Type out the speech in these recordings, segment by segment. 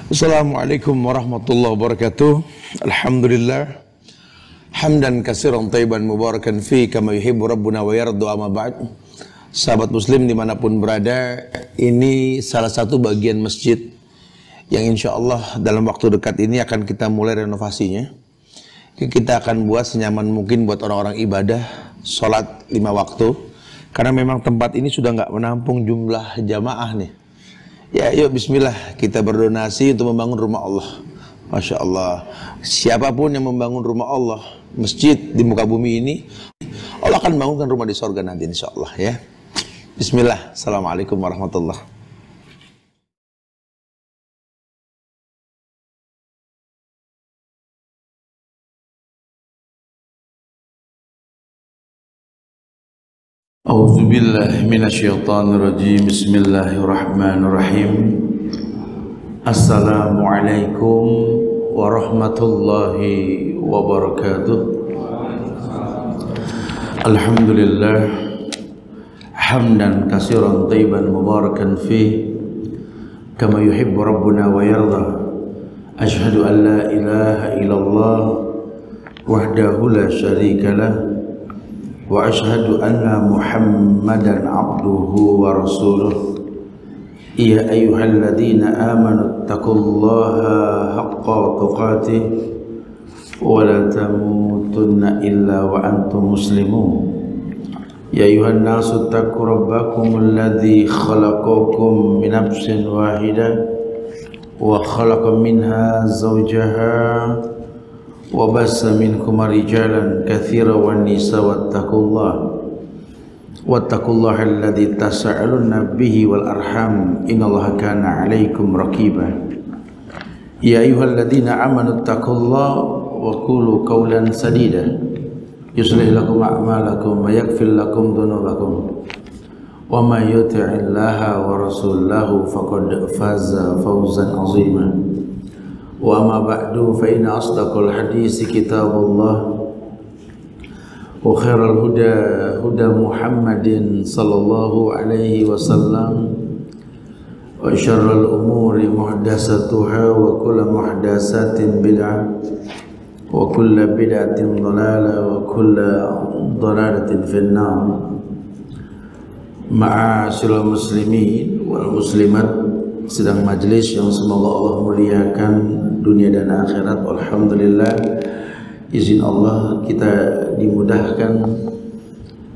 Assalamualaikum warahmatullahi wabarakatuh. Alhamdulillah hamdan katsiran thayyiban mubarakan fi kama yuhibbu rabbuna wa yardu, amma ba'd. Sahabat muslim dimanapun berada, ini salah satu bagian masjid yang insya Allah dalam waktu dekat ini akan kita mulai renovasinya. Kita akan buat senyaman mungkin buat orang-orang ibadah sholat 5 waktu, karena memang tempat ini sudah nggak menampung jumlah jamaah nih. Ya, yuk bismillah kita berdonasi untuk membangun rumah Allah. Masya Allah, siapapun yang membangun rumah Allah, masjid di muka bumi ini, Allah akan bangunkan rumah di sorga nanti insya Allah ya. Bismillah. Assalamualaikum warahmatullahi wabarakatuh. A'udzubillahi minasyaitonirrajim. Bismillahirrahmanirrahim. Assalamualaikum warahmatullahi wabarakatuh. Alhamdulillah hamdan katsiran thayyiban mubarakan fi kama yuhibbu rabbuna wa yarda. Asyhadu an la ilaha illallah wahdahu la syarika lah wa ashhadu anna Muhammadan abduhu wa rasuluh. Ya ayyuhalladzina amanu taqullaha haqqa tuqatih wa la tamutunna illa wa antum muslimun. Ya ayyuhan nasu taqu rabbakumul ladzi khalaqakum min nafsin wahidah wa khalaqa minha zawjaha wa bassa minkum rijalan katsiran wan nisa wattaqullaha alladzi tasaaluna bihi wal arham innallaha kana 'alaikum raqiba. Ya ayyuhalladzina amanu taqullaha wa qulu qawlan sadida yuslih lakum a'malakum wa yaghfir lakum dhunubakum wa may yuti'illaha wa rasulahu faqad faza fawzan 'azima. Wa amma ba'du fa inna asdaqal hadisi kitabullah wa khairal huda huda Muhammadin sallallahu alaihi wasallam wa syarral umuri muhdatsatuha wa kullu muhdatsatin bid'ah wa kullu bid'atin dhalalah wa kullu dhalalatin finnar. Ma'asyiral muslimin wal muslimat, sedang majelis yang semoga Allah muliakan dunia dan akhirat. Alhamdulillah, izin Allah kita dimudahkan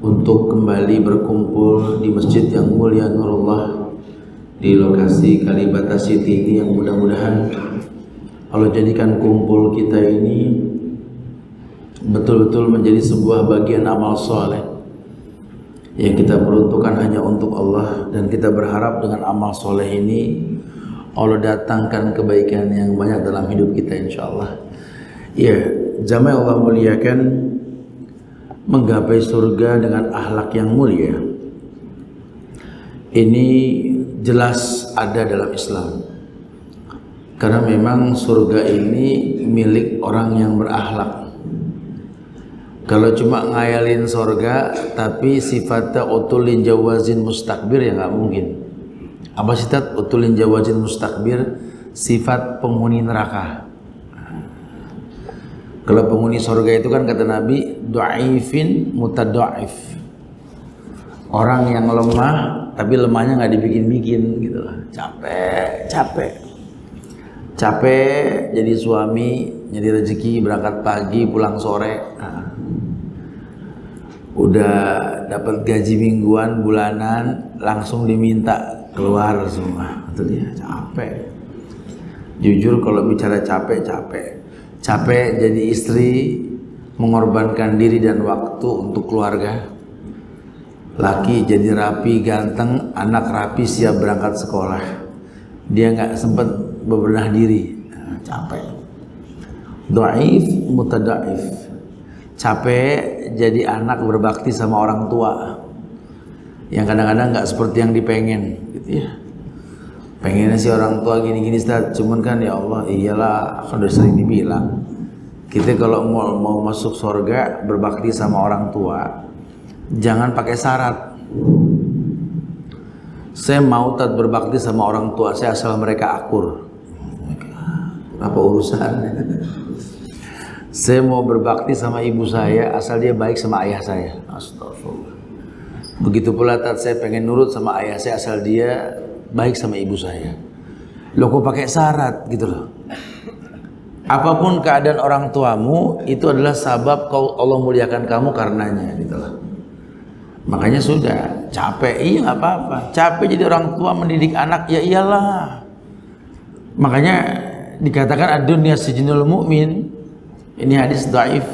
untuk kembali berkumpul di masjid yang mulia Nurullah di lokasi Kalibata City ini, yang mudah-mudahan Allah jadikan kumpul kita ini betul-betul menjadi sebuah bagian amal soleh yang kita peruntukkan hanya untuk Allah, dan kita berharap dengan amal soleh ini Allah datangkan kebaikan yang banyak dalam hidup kita insyaallah. Ya, jamaah Allah muliakan, menggapai surga dengan akhlak yang mulia ini jelas ada dalam Islam, karena memang surga ini milik orang yang berakhlak. Kalau cuma ngayalin surga tapi sifatnya utulin jawazin mustakbir, ya nggak mungkin. Apa sifat utulin jawazin mustakbir? Sifat penghuni neraka. Kalau penghuni surga itu kan kata Nabi, du'aifin mutada'if, orang yang lemah tapi lemahnya nggak dibikin-bikin gitu lah. Capek jadi suami, jadi rezeki, berangkat pagi pulang sore. Udah dapat gaji mingguan, bulanan, langsung diminta keluar semua. Itu dia, capek. Jujur kalau bicara capek jadi istri, mengorbankan diri dan waktu untuk keluarga. Laki jadi rapi, ganteng, anak rapi, siap berangkat sekolah. Dia nggak sempat bebenah diri, capek. Dhaif mutadaif, capek jadi anak berbakti sama orang tua yang kadang-kadang nggak seperti yang dipengen gitu ya. Pengennya sih orang tua gini-gini Ustaz, cuman kan ya Allah, iyalah kan udah sering dibilang, kita kalau mau masuk surga berbakti sama orang tua jangan pakai syarat. Saya mau berbakti sama orang tua saya asal mereka akur. Apa urusannya? Saya mau berbakti sama ibu saya asal dia baik sama ayah saya. Astagfirullah. Begitu pula saya pengen nurut sama ayah saya asal dia baik sama ibu saya. Loh kok pakai syarat gitu loh. Apapun keadaan orang tuamu itu adalah sabab Allah muliakan kamu karenanya gitu loh. Makanya sudah capek, iya nggak apa-apa. Capek jadi orang tua mendidik anak, ya iyalah. Makanya dikatakan ad-dunya sijnul mu'min. Ini hadis dhaif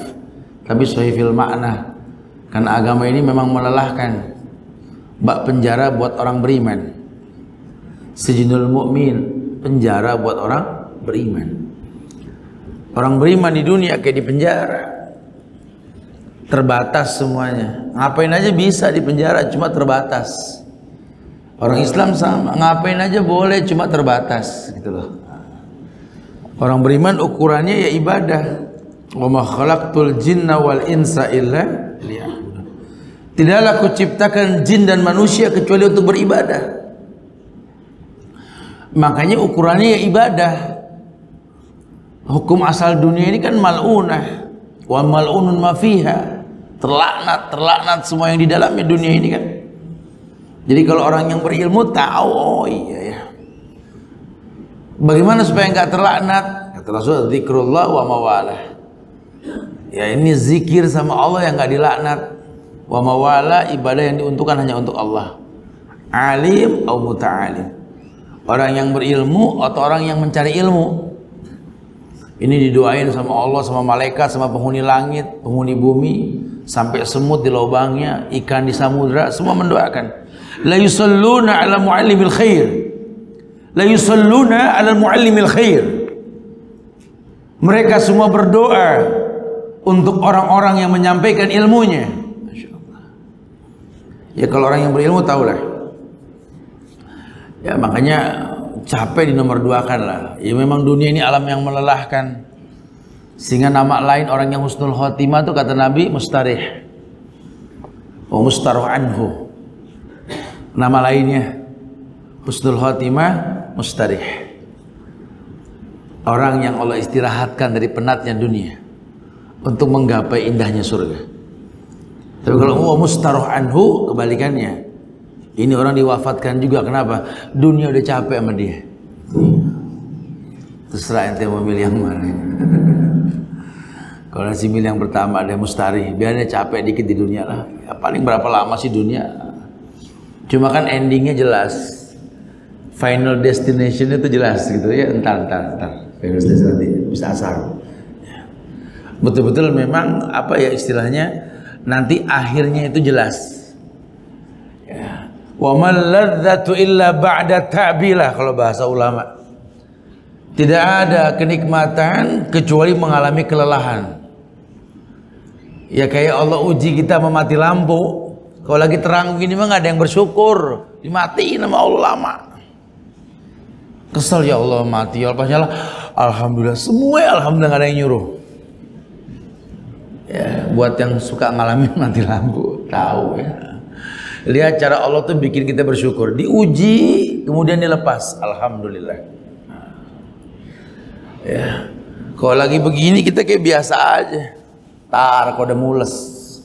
tapi sahih fil makna. Karena agama ini memang melelahkan. Bak penjara buat orang beriman. Sijnul mu'min, penjara buat orang beriman. Orang beriman di dunia kayak di penjara. Terbatas semuanya. Ngapain aja bisa di penjara, cuma terbatas. Orang Islam sama, ngapain aja boleh, cuma terbatas gitu loh. Orang beriman ukurannya ya ibadah. Wa ma khalaqtul jinna wal insa illa liya'budun. Tidaklah kuciptakan jin dan manusia kecuali untuk beribadah. Makanya ukurannya ya ibadah. Hukum asal dunia ini kan mal'unah wa mal'unun ma fiha. Terlaknat semua yang di dalamnya dunia ini kan. Jadi kalau orang yang berilmu tahu, oh iya ya. Bagaimana supaya enggak terlaknat? Kata Rasul, zikrullah wa mawalah. Ya ini zikir sama Allah yang enggak dilaknat. Wa mawala, ibadah yang diuntukkan hanya untuk Allah. Alim atau muta'alim. Orang yang berilmu atau orang yang mencari ilmu. Ini didoain sama Allah, sama malaikat, sama penghuni langit, penghuni bumi, sampai semut di lubangnya, ikan di samudra, semua mendoakan. La yusalluna ala muallimil khair. La yusalluna ala muallimil khair. Mereka semua berdoa untuk orang-orang yang menyampaikan ilmunya. Masya Allah. Ya kalau orang yang berilmu tahulah. Ya makanya capek di nomor 2 kan lah. Ya memang dunia ini alam yang melelahkan. Sehingga nama lain orang yang husnul khotimah itu kata Nabi mustarih. Oh mustaruh anhu. Nama lainnya husnul khotimah mustarih. Orang yang Allah istirahatkan dari penatnya dunia untuk menggapai indahnya surga. Tapi kalau mustaruh anhu kebalikannya. Ini orang diwafatkan juga. Kenapa? Dunia udah capek sama dia. Terserah ente mau milih yang mana. Kalau nasi milih yang pertama ada mustarih, biar dia capek dikit di dunia lah. Ya, paling berapa lama sih dunia? Cuma kan endingnya jelas. Final destination itu jelas gitu ya. Entar. Final destination bisa asal. Betul-betul memang apa ya istilahnya? Nanti akhirnya itu jelas. Ya. Wa mal ladzatu illa ba'da ta'bilah kalau bahasa ulama. Tidak ada kenikmatan kecuali mengalami kelelahan. Ya kayak Allah uji kita memati lampu. Kalau lagi terang gini mah nggak ada yang bersyukur. Dimatiin sama Allah lama. Kesel ya Allah mati. Ya Allah nyala. Alhamdulillah semua alhamdulillah nggak ada yang nyuruh. Ya buat yang suka ngalamin mati lampu tahu ya. Lihat cara Allah tuh bikin kita bersyukur. Diuji kemudian dilepas. Alhamdulillah. Ya, kalau lagi begini kita kayak biasa aja. Tar, kalau udah mules,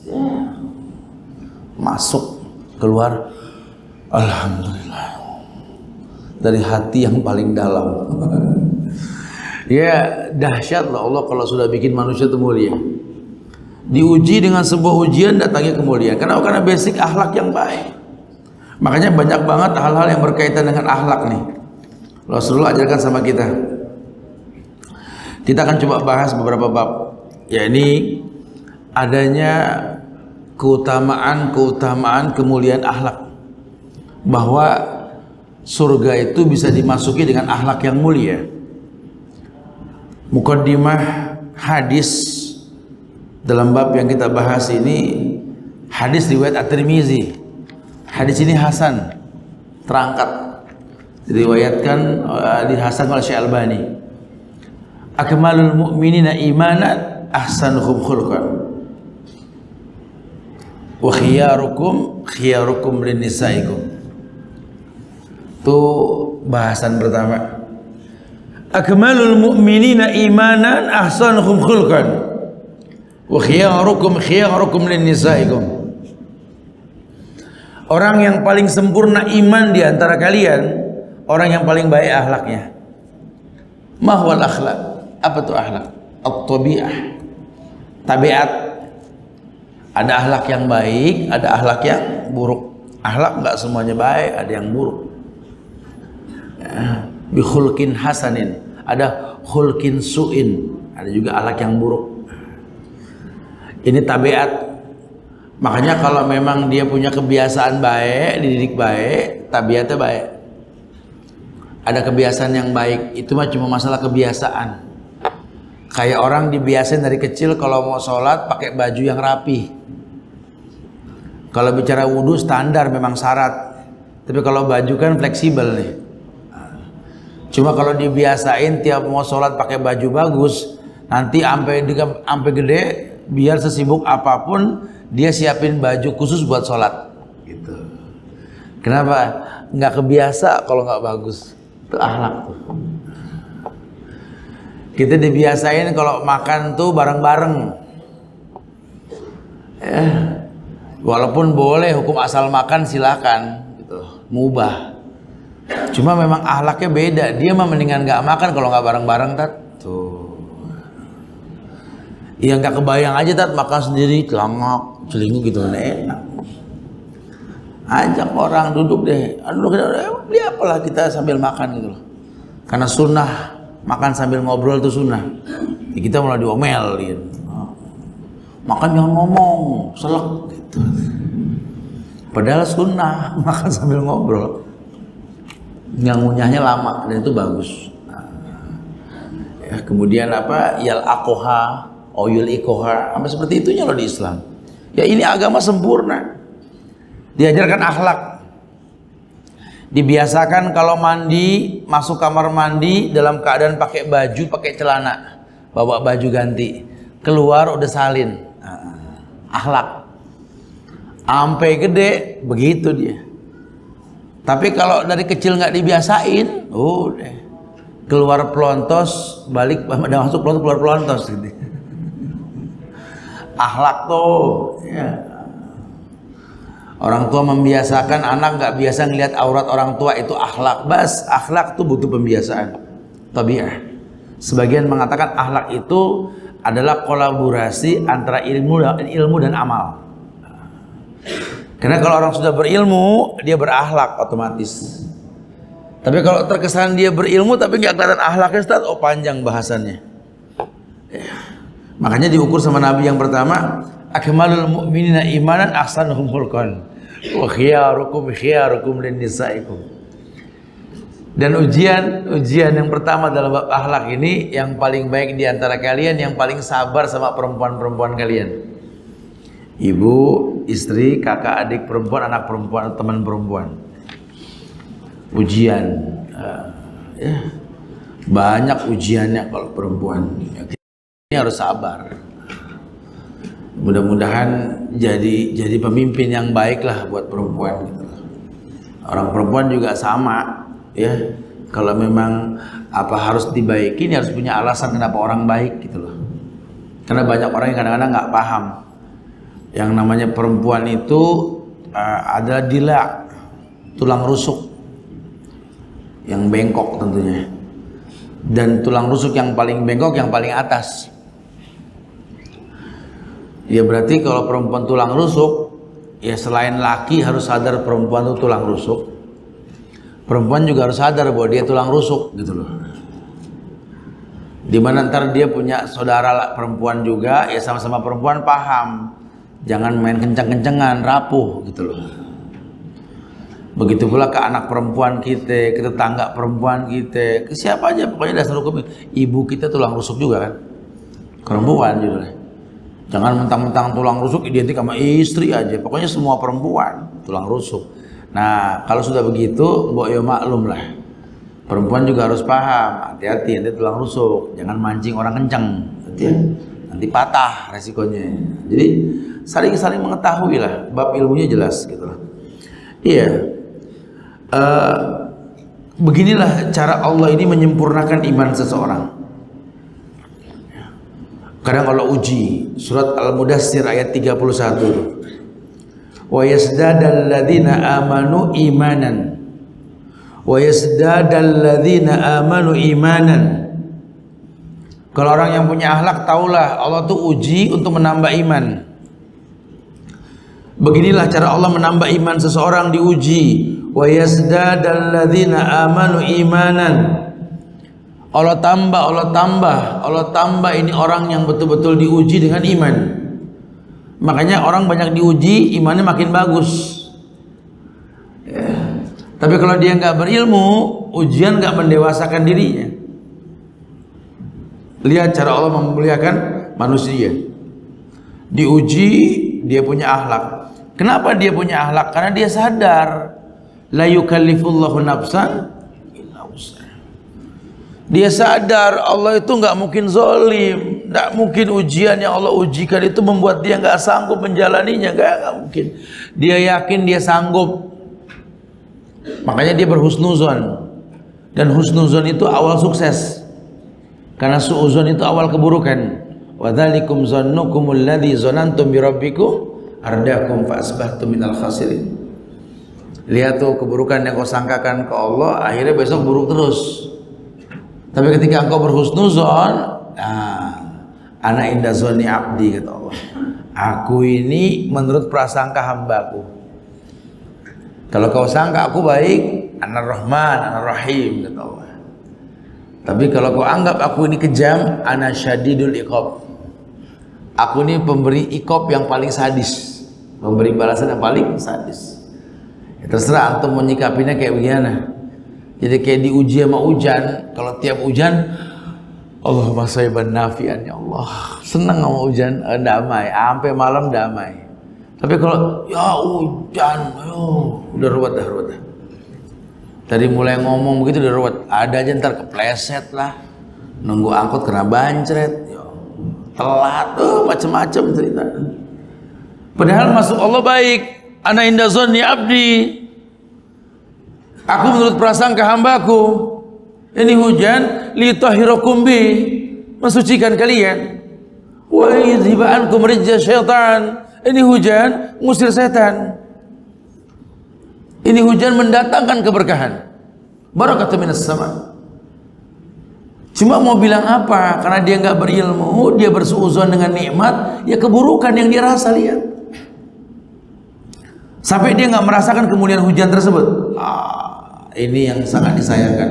ya. Masuk, keluar, alhamdulillah. Dari hati yang paling dalam. Ya, dahsyat lah Allah kalau sudah bikin manusia itu mulia. Diuji dengan sebuah ujian datangnya kemuliaan. Kenapa? Karena basic akhlak yang baik. Makanya banyak banget hal-hal yang berkaitan dengan akhlak nih. Rasulullah ajarkan sama kita. Kita akan coba bahas beberapa bab, yakni adanya keutamaan kemuliaan akhlak, bahwa surga itu bisa dimasuki dengan akhlak yang mulia. Muqaddimah hadis dalam bab yang kita bahas ini hadis riwayat At-Tirmizi. Hadis ini hasan, terangkat, diriwayatkan di hasan oleh Syekh Albani. Akmalul mu'minina imanan ahsanuhum khuluqan wa khiyarukum linisaikum. Itu bahasan pertama. akmalul mu'minina imanan ahsanuhum khulqan wa khiyarukum lin nisaikum. Orang yang paling sempurna iman di antara kalian, orang yang paling baik akhlaknya. Mahwal akhlak? Apa itu akhlak? At-tabi'ah, tabiat. Ada akhlak yang baik, ada akhlak yang buruk. Akhlak enggak semuanya baik, ada yang buruk. Ya, bi khulqin hasanin, ada khulqin su'in, ada juga akhlak yang buruk. Ini tabiat. Makanya kalau memang dia punya kebiasaan baik, dididik baik, tabiatnya baik. Ada kebiasaan yang baik, itu mah cuma masalah kebiasaan. Kayak orang dibiasain dari kecil kalau mau sholat pakai baju yang rapi. Kalau bicara wudhu standar memang syarat, tapi kalau baju kan fleksibel nih. Cuma kalau dibiasain tiap mau sholat pakai baju bagus, nanti sampai gede, biar sesibuk apapun dia siapin baju khusus buat sholat. Gitu. Kenapa? Nggak kebiasa kalau nggak bagus. Itu akhlak tuh. Kita dibiasain kalau makan tuh bareng-bareng. Walaupun boleh hukum asal makan silakan, gitu, mubah. Cuma memang akhlaknya beda. Dia mah mendingan nggak makan kalau nggak bareng-bareng, tat. Tuh. Ya nggak kebayang aja, tat, makan sendiri, celangak, celinguk gitu, enak. Ajak orang duduk deh, beli apalah kita sambil makan gitu loh. Karena sunnah makan sambil ngobrol itu sunnah. Ya, kita malah diomelin. Makan jangan ngomong, selek gitu. Padahal sunnah makan sambil ngobrol. Yang ngunyahnya lama dan itu bagus. Ya, kemudian apa? Yal akoha, oyul ikoha, sampai seperti itunya loh di Islam. Ya ini agama sempurna. Diajarkan akhlak. Dibiasakan kalau mandi, masuk kamar mandi dalam keadaan pakai baju, pakai celana, bawa baju ganti, keluar udah salin. Akhlak. Sampai gede begitu dia. Tapi kalau dari kecil nggak dibiasain, udah keluar pelontos, balik udah masuk pelontos, keluar pelontos gitu. Akhlak tuh, ya. Orang tua membiasakan anak nggak biasa ngelihat aurat orang tua, itu akhlak. Bas, akhlak tuh butuh pembiasaan. Tabi'ah. Sebagian mengatakan akhlak itu adalah kolaborasi antara ilmu dan amal. Karena kalau orang sudah berilmu, dia berakhlak otomatis. Tapi kalau terkesan dia berilmu tapi nggak kelihatan akhlaknya, Ustaz, oh panjang bahasannya. Makanya diukur sama Nabi yang pertama, akmalul mu'minina imanan ahsanuhum khulqan wa khiyarukum lin nisaikum. Dan ujian yang pertama dalam bab akhlak ini, yang paling baik di antara kalian yang paling sabar sama perempuan-perempuan kalian. Ibu, istri, kakak, adik perempuan, anak perempuan, teman perempuan. Ujian, ya, banyak ujiannya kalau perempuan. Ini harus sabar. Mudah-mudahan jadi pemimpin yang baik lah buat perempuan. Orang perempuan juga sama, ya. Kalau memang apa harus dibaikin, harus punya alasan kenapa orang baik gitu loh. Karena banyak orang yang kadang-kadang nggak paham. Yang namanya perempuan itu adalah dila, tulang rusuk yang bengkok tentunya. Dan tulang rusuk yang paling bengkok yang paling atas. Ya berarti kalau perempuan tulang rusuk, ya selain laki harus sadar perempuan itu tulang rusuk, perempuan juga harus sadar bahwa dia tulang rusuk gitu loh. Dimana ntar dia punya saudara perempuan juga, ya sama-sama perempuan, paham. Jangan main kencang-kencangan, rapuh gitu loh. Begitu pula ke anak perempuan kita, ke tetangga perempuan kita, ke siapa aja, pokoknya dasar hukum. Ibu kita tulang rusuk juga kan, perempuan juga. Jangan mentang-mentang tulang rusuk identik sama istri aja. Pokoknya semua perempuan tulang rusuk. Nah kalau sudah begitu, mbok yo maklum lah. Perempuan juga harus paham. Hati-hati, nanti tulang rusuk. Jangan mancing orang kencang. Nanti patah resikonya. Jadi saling mengetahui lah. Bab ilmunya jelas gitu lah. Iya. Beginilah cara Allah ini menyempurnakan iman seseorang. Kadang Allah uji, surat Al-Mudaththir ayat 31. Wa yazdadal ladzina amanu imanan. Wa yazdadal ladzina amanu imanan. Kalau orang yang punya akhlak, taulah Allah tuh uji untuk menambah iman. Beginilah cara Allah menambah iman seseorang, diuji. Wa yazdadal ladzina amanu imanan. Allah tambah ini orang yang betul-betul diuji dengan iman. Makanya orang banyak diuji, imannya makin bagus. Ya. Tapi kalau dia nggak berilmu, ujian nggak mendewasakan dirinya. Lihat cara Allah memuliakan manusia. Diuji, dia punya akhlak. Kenapa dia punya akhlak? Karena dia sadar, la yukallifullahu nafsan illa wus'aha. Dia sadar Allah itu nggak mungkin zolim, nggak mungkin ujian yang Allah ujikan itu membuat dia nggak sanggup menjalaninya, nggak mungkin. Dia yakin dia sanggup, makanya dia berhusnuzon. Dan husnuzon itu awal sukses, karena suuzon itu awal keburukan. Wa dzalikum zannukumul ladzi zanantum bi rabbikum ardakum fa asbahtum minal khasirin. Lihat tuh keburukan yang kau sangkakan ke Allah, akhirnya besok buruk terus. Tapi ketika engkau berhusnuzon, ana inda zonni abdi, kata Allah. Aku ini menurut prasangka hambaku. Kalau kau sangka aku baik, ana rahman, ana rahim, kata Allah. Tapi kalau kau anggap aku ini kejam, ana syadidul iqab. Aku ini pemberi iqab yang paling sadis, memberi balasan yang paling sadis. Ya, terserah antum menyikapinya kayak begini. Jadi kayak diuji sama hujan. Kalau tiap hujan, Allahumma sayyiban nafi'an, ya Allah, senang sama hujan, damai, sampai malam damai. Tapi kalau ya hujan, udah ruwet dah. Tadi mulai ngomong begitu udah ruwet. Ada aja ntar kepleset lah, nunggu angkot kena bancret, telat tuh, macem-macem cerita. Padahal masuk Allah baik. Ana inda zonni abdi. Aku menurut prasangka hambaku. Ini hujan litahhirakum bi, mensucikan kalian. Wa yuzhiba ankum rijza syaitan. Ini hujan ngusir setan. Ini hujan mendatangkan keberkahan. Barakatun minas sama. Cuma mau bilang apa? Karena dia nggak berilmu, dia bersuuzon dengan nikmat, ya keburukan yang dia rasa, lihat. Sampai dia nggak merasakan kemuliaan hujan tersebut. Ini yang sangat disayangkan.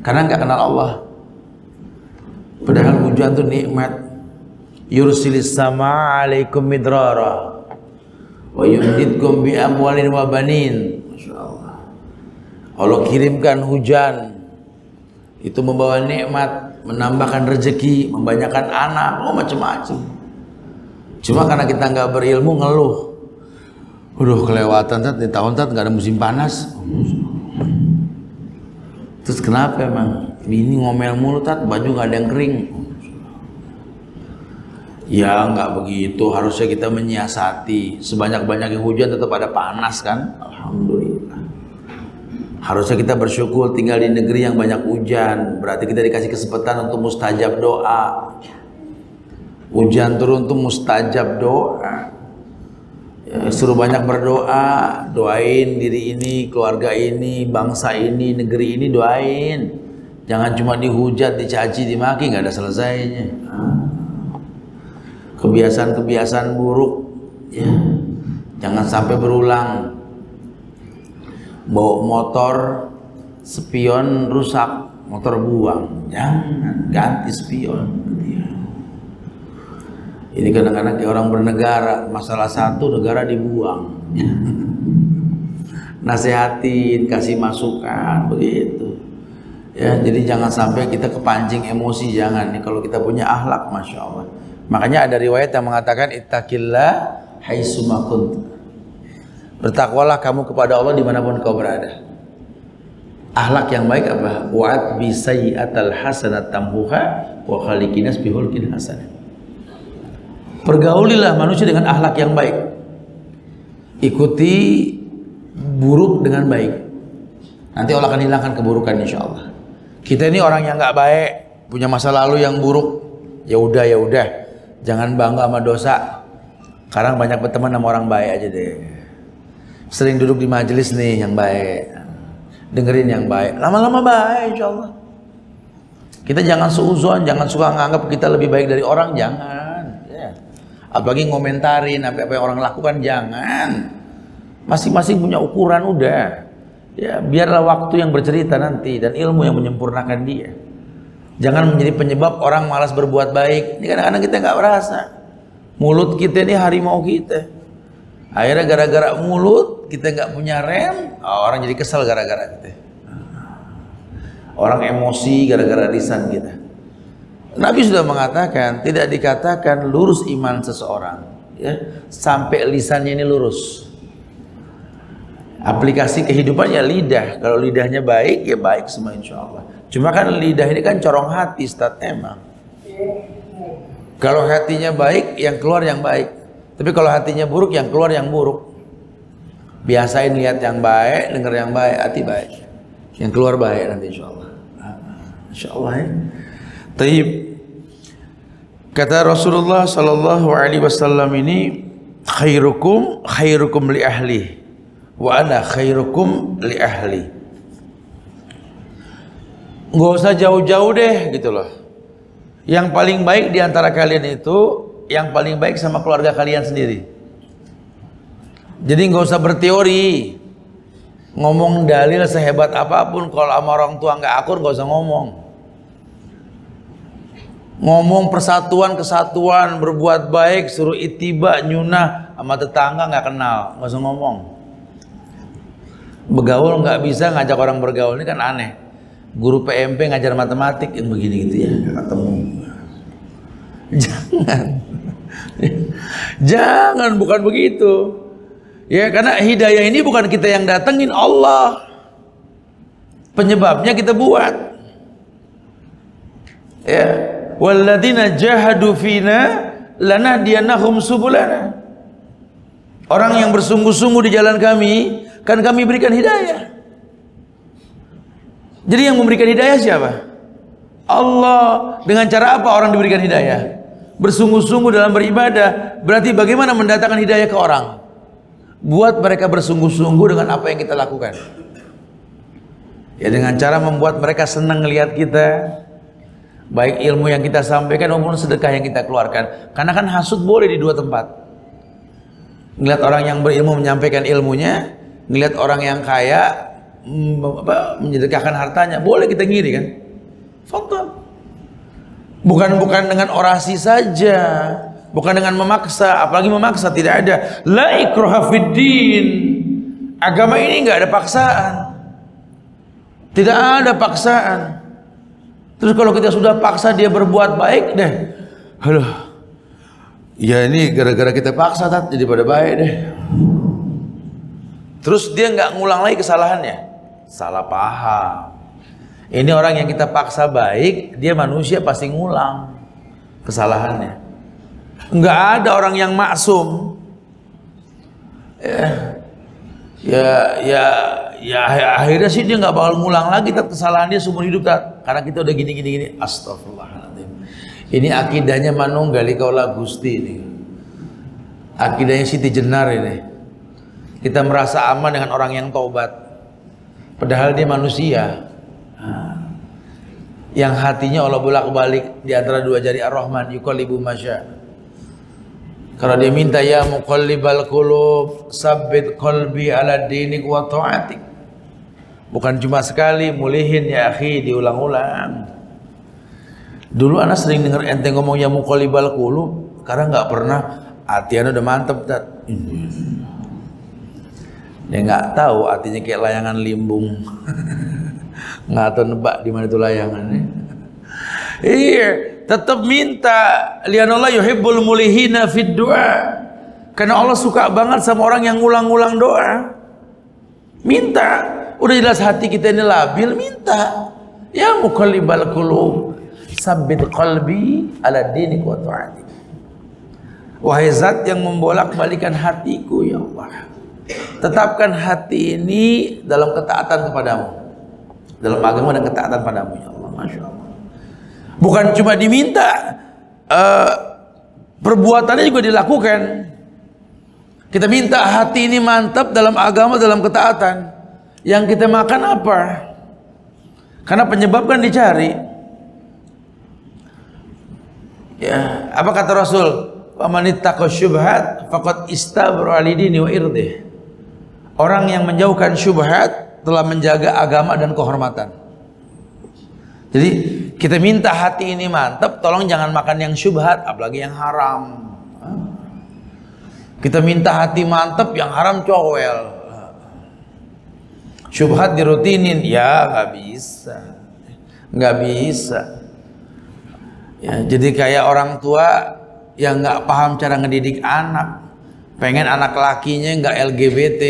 Karena nggak kenal Allah. Padahal hujan itu nikmat. Yursilis sama alaikum midrara wa yumdidkum bi amwalin wa banin. Masyaallah. Allah kirimkan hujan, itu membawa nikmat, menambahkan rezeki, membanyakan anak, macam-macam. Cuma karena kita nggak berilmu, ngeluh. Kelewatan di tahun nggak ada musim panas. Terus kenapa emang? Ini ngomel mulu baju nggak ada yang kering. Ya nggak begitu, harusnya kita menyiasati. Sebanyak-banyaknya hujan tetap ada panas kan? Alhamdulillah. Harusnya kita bersyukur tinggal di negeri yang banyak hujan. Berarti kita dikasih kesempatan untuk mustajab doa. Hujan turun untuk mustajab doa. Ya, suruh banyak berdoa, doain diri ini, keluarga ini, bangsa ini, negeri ini, doain. Jangan cuma dihujat, dicaci, dimaki, nggak ada selesainya. Kebiasaan-kebiasaan buruk, ya, jangan sampai berulang. Bawa motor, spion rusak, motor buang, jangan, ganti spion. Ini kadang-kadang kayak orang bernegara, masalah satu negara dibuang. Nasehatin, kasih masukan, begitu. Ya, jadi jangan sampai kita kepancing emosi, jangan. Nih kalau kita punya akhlak, masya Allah. Makanya ada riwayat yang mengatakan ittaqillah haitsuma kunt. Bertakwalah kamu kepada Allah dimanapun kau berada. Akhlak yang baik apa? Wa'at bi sayyi'atal hasanat tamhuha wa khaliqinas bihulqin hasanah. Pergaulilah manusia dengan akhlak yang baik. Ikuti buruk dengan baik. Nanti Allah akan hilangkan keburukan insya Allah. Kita ini orang yang nggak baik, punya masa lalu yang buruk. Ya udah, jangan bangga sama dosa. Sekarang banyak berteman sama orang baik aja deh. Sering duduk di majelis nih yang baik, dengerin yang baik, lama-lama baik insya Allah. Kita jangan suuzon, jangan suka nganggap kita lebih baik dari orang, jangan. Ya. Apalagi ngomentarin apa yang orang lakukan, jangan. Masing-masing punya ukuran udah. Ya, biarlah waktu yang bercerita nanti dan ilmu yang menyempurnakan dia. Jangan menjadi penyebab orang malas berbuat baik. Ini kadang-kadang kita nggak merasa. Mulut kita ini harimau kita. Akhirnya gara-gara mulut kita nggak punya rem, orang jadi kesel gara-gara kita. Orang emosi gara-gara lisan kita. Nabi sudah mengatakan tidak dikatakan lurus iman seseorang, ya, sampai lisannya ini lurus. Aplikasi kehidupannya lidah. Kalau lidahnya baik, ya baik semua insya Allah. Cuma kan lidah ini kan corong hati, Ustaz, emang. Kalau hatinya baik, yang keluar yang baik. Tapi kalau hatinya buruk, yang keluar yang buruk. Biasain lihat yang baik, dengar yang baik, hati baik. Yang keluar baik nanti insya Allah. Insya Allah ya. Taib. Kata Rasulullah Sallallahu Alaihi Wasallam ini, khairukum li ahli. Wa ana khairukum li ahli. Nggak usah jauh-jauh deh gitu loh. Yang paling baik di antara kalian itu yang paling baik sama keluarga kalian sendiri. Jadi nggak usah berteori. Ngomong dalil sehebat apapun kalau sama orang tua nggak akur, nggak usah ngomong. Ngomong persatuan, kesatuan, berbuat baik, suruh itiba, nyunah, sama tetangga nggak kenal, nggak usah ngomong. Bergaul nggak bisa, ngajak orang bergaul ini kan aneh. Guru PMP ngajar matematik yang begini gitu ya, ketemu. Jangan, bukan begitu. Ya, karena hidayah ini bukan kita yang datengin, Allah. Penyebabnya kita buat. Ya, walladzina jahadu fina lanahdiyannahum subulana. Orang yang bersungguh-sungguh di jalan kami, kan kami berikan hidayah. Jadi yang memberikan hidayah siapa? Allah. Dengan cara apa orang diberikan hidayah? Bersungguh-sungguh dalam beribadah. Berarti bagaimana mendatangkan hidayah ke orang? Buat mereka bersungguh-sungguh dengan apa yang kita lakukan. Ya, dengan cara membuat mereka senang ngelihat kita, baik ilmu yang kita sampaikan maupun sedekah yang kita keluarkan. Karena kan hasud boleh di dua tempat. Ngelihat orang yang berilmu menyampaikan ilmunya, ngelihat orang yang kaya menyedekahkan hartanya, boleh kita ngiri kan? Fadhal. Bukan dengan orasi saja, bukan dengan memaksa, apalagi memaksa, tidak ada. La ikraha fiddin. Agama ini nggak ada paksaan. Tidak ada paksaan. Terus kalau kita sudah paksa dia berbuat baik deh. Aduh. Ya ini gara-gara kita paksa jadi pada baik deh. Terus dia nggak ngulang lagi kesalahannya. Salah paham. Ini orang yang kita paksa baik, dia manusia pasti ngulang kesalahannya. Nggak ada orang yang maksum. Ya akhirnya sih dia nggak bakal ngulang lagi kesalahan dia seumur hidup karena kita udah gini. Astagfirullahaladzim. Ini akidahnya manunggali kaula Gusti ini. Akidahnya Siti Jenar ini. Kita merasa aman dengan orang yang taubat. Padahal dia manusia. Yang hatinya Allah bolak-balik di antara dua jari Ar-Rahman, yuqallibu masya. Kalau dia minta ya muqallibal qulub, sabbit qalbi ala dinik wa ta'atik. Bukan cuma sekali, mulihin ya akhi, diulang-ulang. Dulu anak sering dengar ente ngomong ya muqallibal qulub, karena nggak pernah hatinya udah mantep. Dia nggak tahu artinya kayak layangan limbung. Nggak tahu nebak di mana itu layangannya. Iya, tetap minta. Lianallah yuhibbul mulihina fid du'a. Karena Allah suka banget sama orang yang ngulang-ngulang doa. Minta. Udah jelas hati kita ini labil, minta. Ya muqallibal qulub, sabbit qalbi ala dinik wa ta'atik. Wahai zat yang membolak-balikan hatiku ya Allah, tetapkan hati ini dalam ketaatan kepadamu. dalam agama dan ketaatan padamu ya Allah. Masya Allah. Bukan cuma diminta, perbuatannya juga dilakukan. Kita minta hati ini mantap dalam agama, dalam ketaatan. Yang kita makan apa? Karena penyebab kan dicari. Ya, apa kata Rasul? Wa man ittaqa syubhat faqad istabra li dini wa irdih. Orang yang menjauhkan syubhat telah menjaga agama dan kehormatan. Jadi kita minta hati ini mantap, tolong jangan makan yang syubhat, apalagi yang haram. Kita minta hati mantap, yang haram cowel. Syubhat dirutinin, ya nggak bisa, nggak bisa. Ya, jadi kayak orang tua yang nggak paham cara ngedidik anak, pengen anak lakinya nggak LGBT,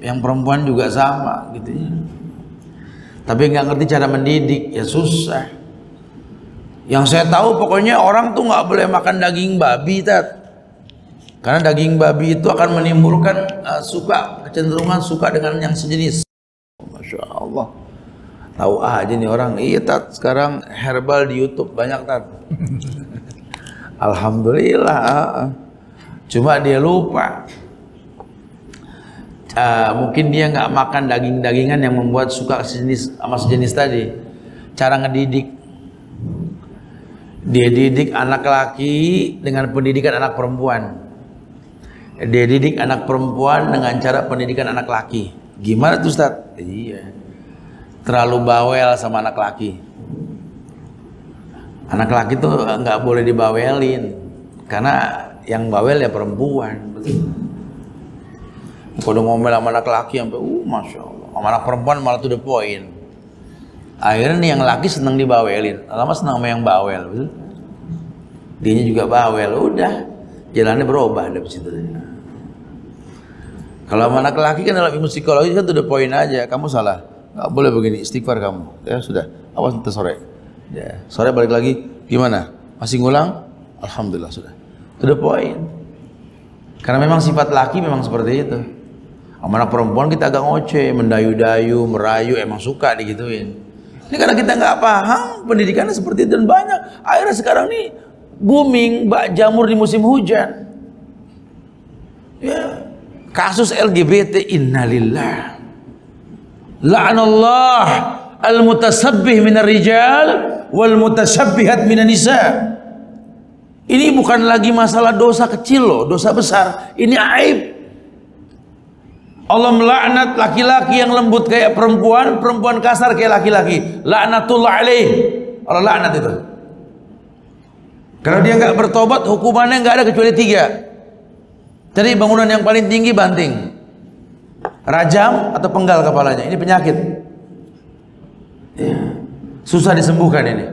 yang perempuan juga sama, gitu ya. Tapi nggak ngerti cara mendidik, ya susah. Yang saya tahu pokoknya orang tuh nggak boleh makan daging babi, Tat. Karena daging babi itu akan menimbulkan kecenderungan suka dengan yang sejenis. Masya Allah. Tahu aja nih orang. Iya, Tat, sekarang herbal di YouTube banyak, Tat. Alhamdulillah. Cuma dia lupa. Mungkin dia nggak makan daging-dagingan yang membuat suka sejenis sama sejenis tadi. Cara ngedidik, dia didik anak laki dengan pendidikan anak perempuan. Dia didik anak perempuan dengan cara pendidikan anak laki. Gimana tuh, Ustaz? Iya, terlalu bawel sama anak laki. Anak laki tuh nggak boleh dibawelin, karena yang bawel ya perempuan. Kalau ngomel sama anak laki sampai Masya Allah, sama anak perempuan malah to the point. Akhirnya nih yang laki seneng dibawelin, lama seneng sama yang bawel, betul? Dianya juga bawel, udah jalannya berubah dari situ. Kalau sama anak laki kan dalam ilmu psikologi kan to the point aja, kamu salah, nggak boleh begini, istighfar kamu, ya sudah, awas nanti sore, ya sore balik lagi, gimana? Masih ngulang? Alhamdulillah sudah, to the point. Karena memang sifat laki memang seperti itu. Sama anak perempuan kita agak ngoceh, mendayu-dayu, merayu, emang suka digituin. Ini karena kita nggak paham pendidikannya seperti itu, dan banyak. Akhirnya sekarang nih booming bak jamur di musim hujan. Ya, kasus LGBT, innalillah. La'anallah al-mutasabbih minar rijal wal mutasabbihat minan nisa. Ini bukan lagi masalah dosa kecil loh, dosa besar. Ini aib. Allah melaknat laki-laki yang lembut kayak perempuan, perempuan kasar kayak laki-laki. Laknatullah alaih. Allah laknat itu. Kalau dia nggak bertobat, hukumannya nggak ada kecuali 3. Jadi bangunan yang paling tinggi banting, rajam atau penggal kepalanya. Ini penyakit. Ya. Susah disembuhkan ini,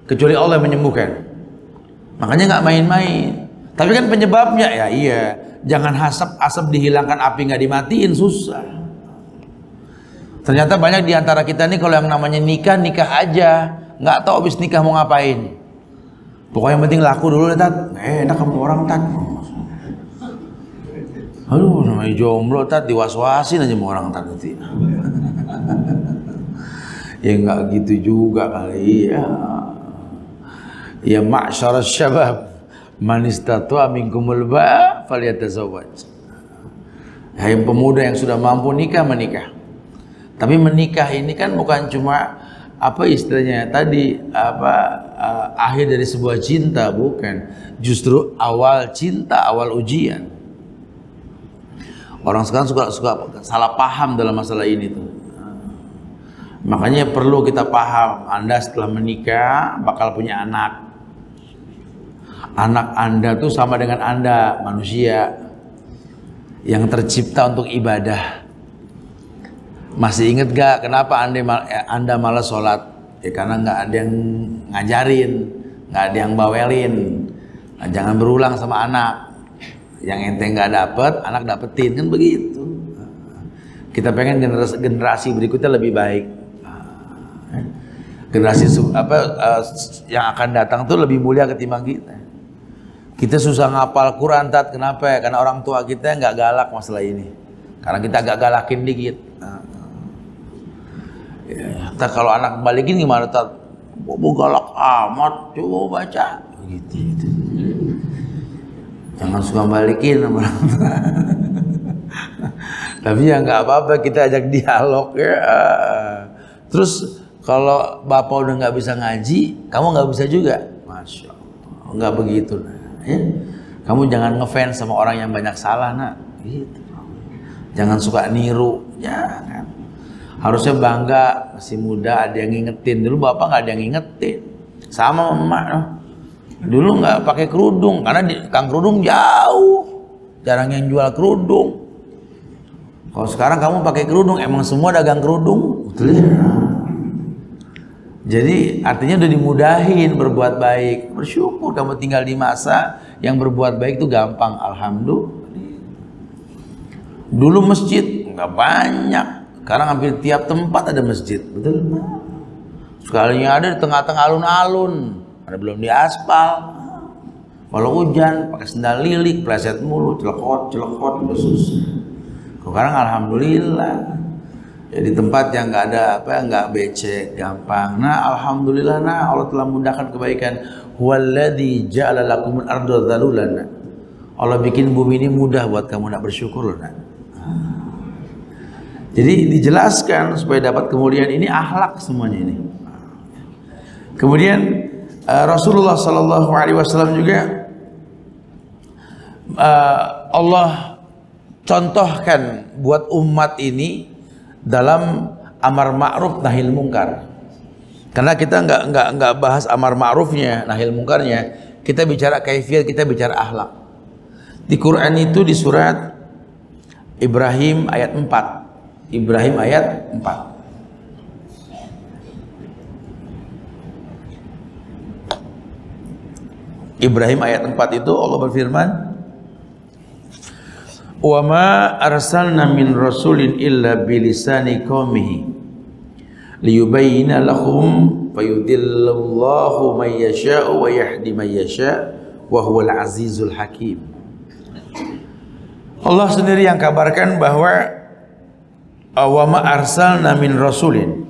kecuali Allah yang menyembuhkan. Makanya nggak main-main. Tapi kan penyebabnya ya iya. Jangan asap dihilangkan, api nggak dimatiin, susah. Ternyata banyak di antara kita nih kalau yang namanya nikah aja, nggak tahu habis nikah mau ngapain. Pokoknya yang penting laku dulu deh, Tat. Enak kamu orang, Tat. Aduh, namanya jomblo, Tat, diwas-wasin aja sama orang, Tat, nanti. Ya nggak gitu juga kali ya. Ya ma'syarasy syabab, man istata'a minkumul ba'a falyatazawwaj. Hai pemuda yang sudah mampu nikah, menikah. Tapi menikah ini kan bukan cuma apa istilahnya tadi, akhir dari sebuah cinta, bukan. Justru awal cinta, awal ujian. Orang sekarang suka salah paham dalam masalah ini tuh. Makanya perlu kita paham, Anda setelah menikah bakal punya anak. Anak Anda tuh sama dengan Anda, manusia yang tercipta untuk ibadah. Masih ingat gak kenapa Anda malas sholat? Ya karena nggak ada yang ngajarin, nggak ada yang bawelin. Nah, jangan berulang sama anak. Yang ente nggak dapet, anak dapetin, kan begitu. Kita pengen generasi berikutnya lebih baik. Generasi yang akan datang tuh lebih mulia ketimbang kita. Kita susah ngapal Quran, Tat. Kenapa ya? Karena orang tua kita nggak galak masalah ini. Karena kita agak galakin dikit. Ya, kalau anak balikin gimana Tat? Bobo galak amat, coba baca. Gitu. Jangan suka balikin sama orang tua. Tapi ya nggak apa-apa, kita ajak dialog ya. Terus kalau bapak udah nggak bisa ngaji, kamu nggak bisa juga. Masya Allah, nggak begitu. Ya? Kamu jangan ngefans sama orang yang banyak salah, nak. Gitu. Jangan suka niru, jangan. Harusnya bangga, masih muda, ada yang ngingetin. Dulu bapak nggak ada yang ngingetin. Sama emak, no. Dulu nggak pakai kerudung, karena di kang kerudung jauh, jarang yang jual kerudung. Kalau sekarang kamu pakai kerudung, emang semua dagang kerudung, betul ya? Jadi artinya udah dimudahin berbuat baik. Bersyukur kamu tinggal di masa yang berbuat baik itu gampang, alhamdulillah. Dulu masjid nggak banyak. Sekarang hampir tiap tempat ada masjid, betul? Sekalinya ada di tengah-tengah alun-alun, ada belum diaspal. Kalau hujan pakai sendal lilik, pleset mulu, celekot, udah susah. Sekarang alhamdulillah, ya di tempat yang nggak ada nggak becek, gampang. Nah alhamdulillah, nah Allah telah mudahkan kebaikan. Huwaladzi ja'ala lakumul arda dzalulan. Allah bikin bumi ini mudah buat kamu nak bersyukur loh, nak. Jadi dijelaskan supaya dapat kemuliaan ini akhlak semuanya ini. Kemudian Rasulullah Sallallahu Alaihi Wasallam juga Allah contohkan buat umat ini dalam amar ma'ruf nahil mungkar. Karena kita nggak bahas amar ma'rufnya, nahil mungkarnya. Kita bicara kaifiyat, kita bicara akhlak. Di Quran itu di surat Ibrahim ayat 4. Ibrahim ayat 4. Ibrahim ayat 4 itu Allah berfirman, "Wa ma arsalna min rasulin illa bilisani qaumihi liyubayyina lahum fayudillallahu may yasha'u wa yahdi may yasha' wa huwal azizul hakim." Allah sendiri yang kabarkan bahwa wa ma arsalna min rasulin,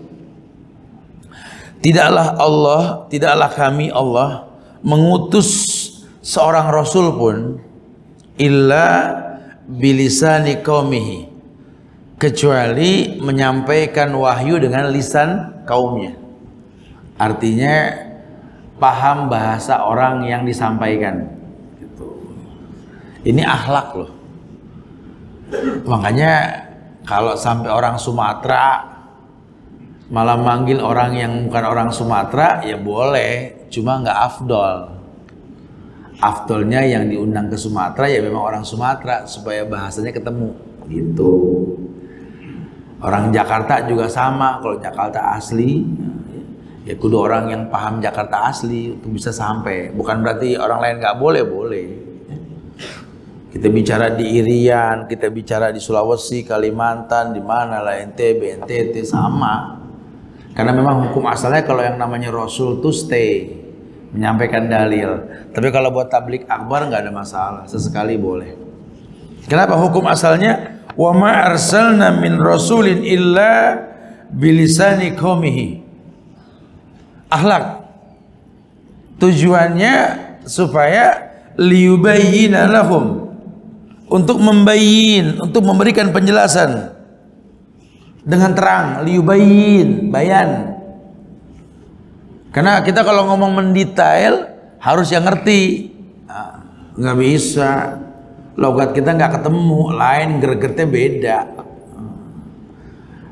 tidaklah kami Allah mengutus seorang rasul pun illa bilisani qaumihi, kecuali menyampaikan wahyu dengan lisan kaumnya. Artinya paham bahasa orang yang disampaikan gitu. Ini akhlak loh. Makanya kalau sampai orang Sumatera malah manggil orang yang bukan orang Sumatera, ya boleh, cuma nggak afdol. Afdolnya yang diundang ke Sumatera ya memang orang Sumatera supaya bahasanya ketemu gitu. Orang Jakarta juga sama, kalau Jakarta asli ya kudu orang yang paham Jakarta asli untuk bisa sampai. Bukan berarti orang lain nggak boleh, boleh. Kita bicara di Irian, kita bicara di Sulawesi, Kalimantan, di mana lah, NTB, NTT sama. Karena memang hukum asalnya kalau yang namanya Rasul itu stay, menyampaikan dalil. Tapi kalau buat tablik akbar nggak ada masalah, sesekali boleh. Kenapa hukum asalnya? Wa ma arsalna min rasulin illa bilisani qaumihi. Akhlak. Tujuannya supaya liyubayyina lahum, untuk membayyin, untuk memberikan penjelasan dengan terang, liyubayyin, bayan. Karena kita kalau ngomong mendetail harus yang ngerti. Nggak bisa, logat kita nggak ketemu, lain gregetnya beda.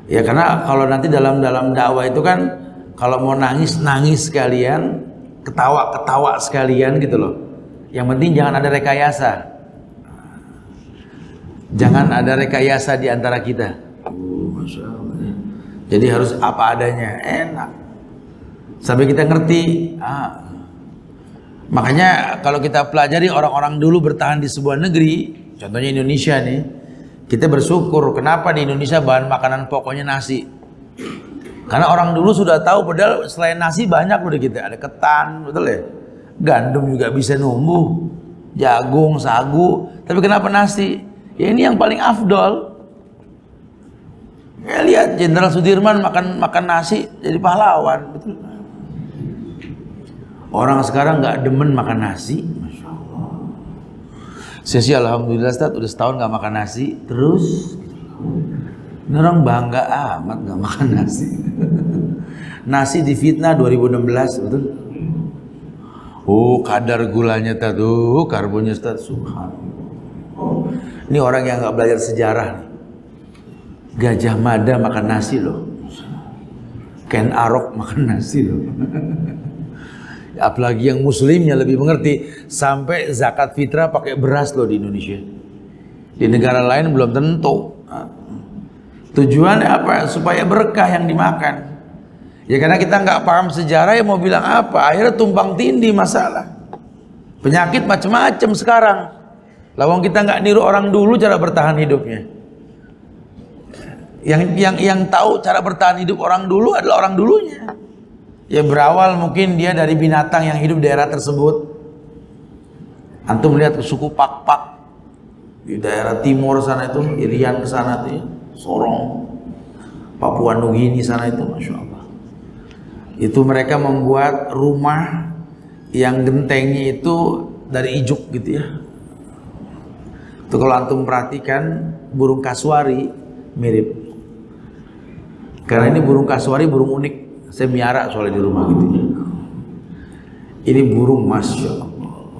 Ya karena kalau nanti dalam dakwah itu kan kalau mau nangis sekalian, ketawa sekalian gitu loh. Yang penting jangan ada rekayasa. Jangan ada rekayasa di antara kita. Masya Allah. Jadi harus apa adanya, enak. Sampai kita ngerti. Makanya kalau kita pelajari orang-orang dulu bertahan di sebuah negeri, contohnya Indonesia nih, kita bersyukur. Kenapa di Indonesia bahan makanan pokoknya nasi? Karena orang dulu sudah tahu, padahal selain nasi banyak loh di kita. Ada ketan, betul ya? Gandum juga bisa numbuh, jagung, sagu. Tapi kenapa nasi? Ya ini yang paling afdol. Ya lihat Jenderal Sudirman makan nasi jadi pahlawan, betul. Orang sekarang nggak demen makan nasi, Masya Allah. Saya sih alhamdulillah Ustaz udah setahun nggak makan nasi, terus ini orang bangga amat nggak makan nasi. Nasi difitnah 2016, betul. Oh kadar gulanya tuh, karbonnya Ustaz, subhanallah. Ini orang yang nggak belajar sejarah nih. Gajah Mada makan nasi loh. Ken Arok makan nasi loh. Apalagi yang muslimnya lebih mengerti, sampai zakat fitrah pakai beras loh di Indonesia. Di negara lain belum tentu. Tujuannya apa? Supaya berkah yang dimakan. Ya karena kita nggak paham sejarah, ya mau bilang apa? Akhirnya tumpang tindih masalah. Penyakit macam-macam sekarang. Lawang kita nggak niru orang dulu cara bertahan hidupnya. Yang tahu cara bertahan hidup orang dulu adalah orang dulunya. Ya berawal mungkin dia dari binatang yang hidup di daerah tersebut. Antum melihat suku Pak-Pak di daerah timur sana itu, Irian ke sana tuh ya, Sorong, Papua Nugini sana itu, Masya Allah. Itu mereka membuat rumah yang gentengnya itu dari ijuk gitu ya. Itu kalau antum perhatikan burung kasuari mirip. Karena ini burung kasuari burung unik. Saya miara soalnya di rumah gitu ya. Ini burung Masya Allah.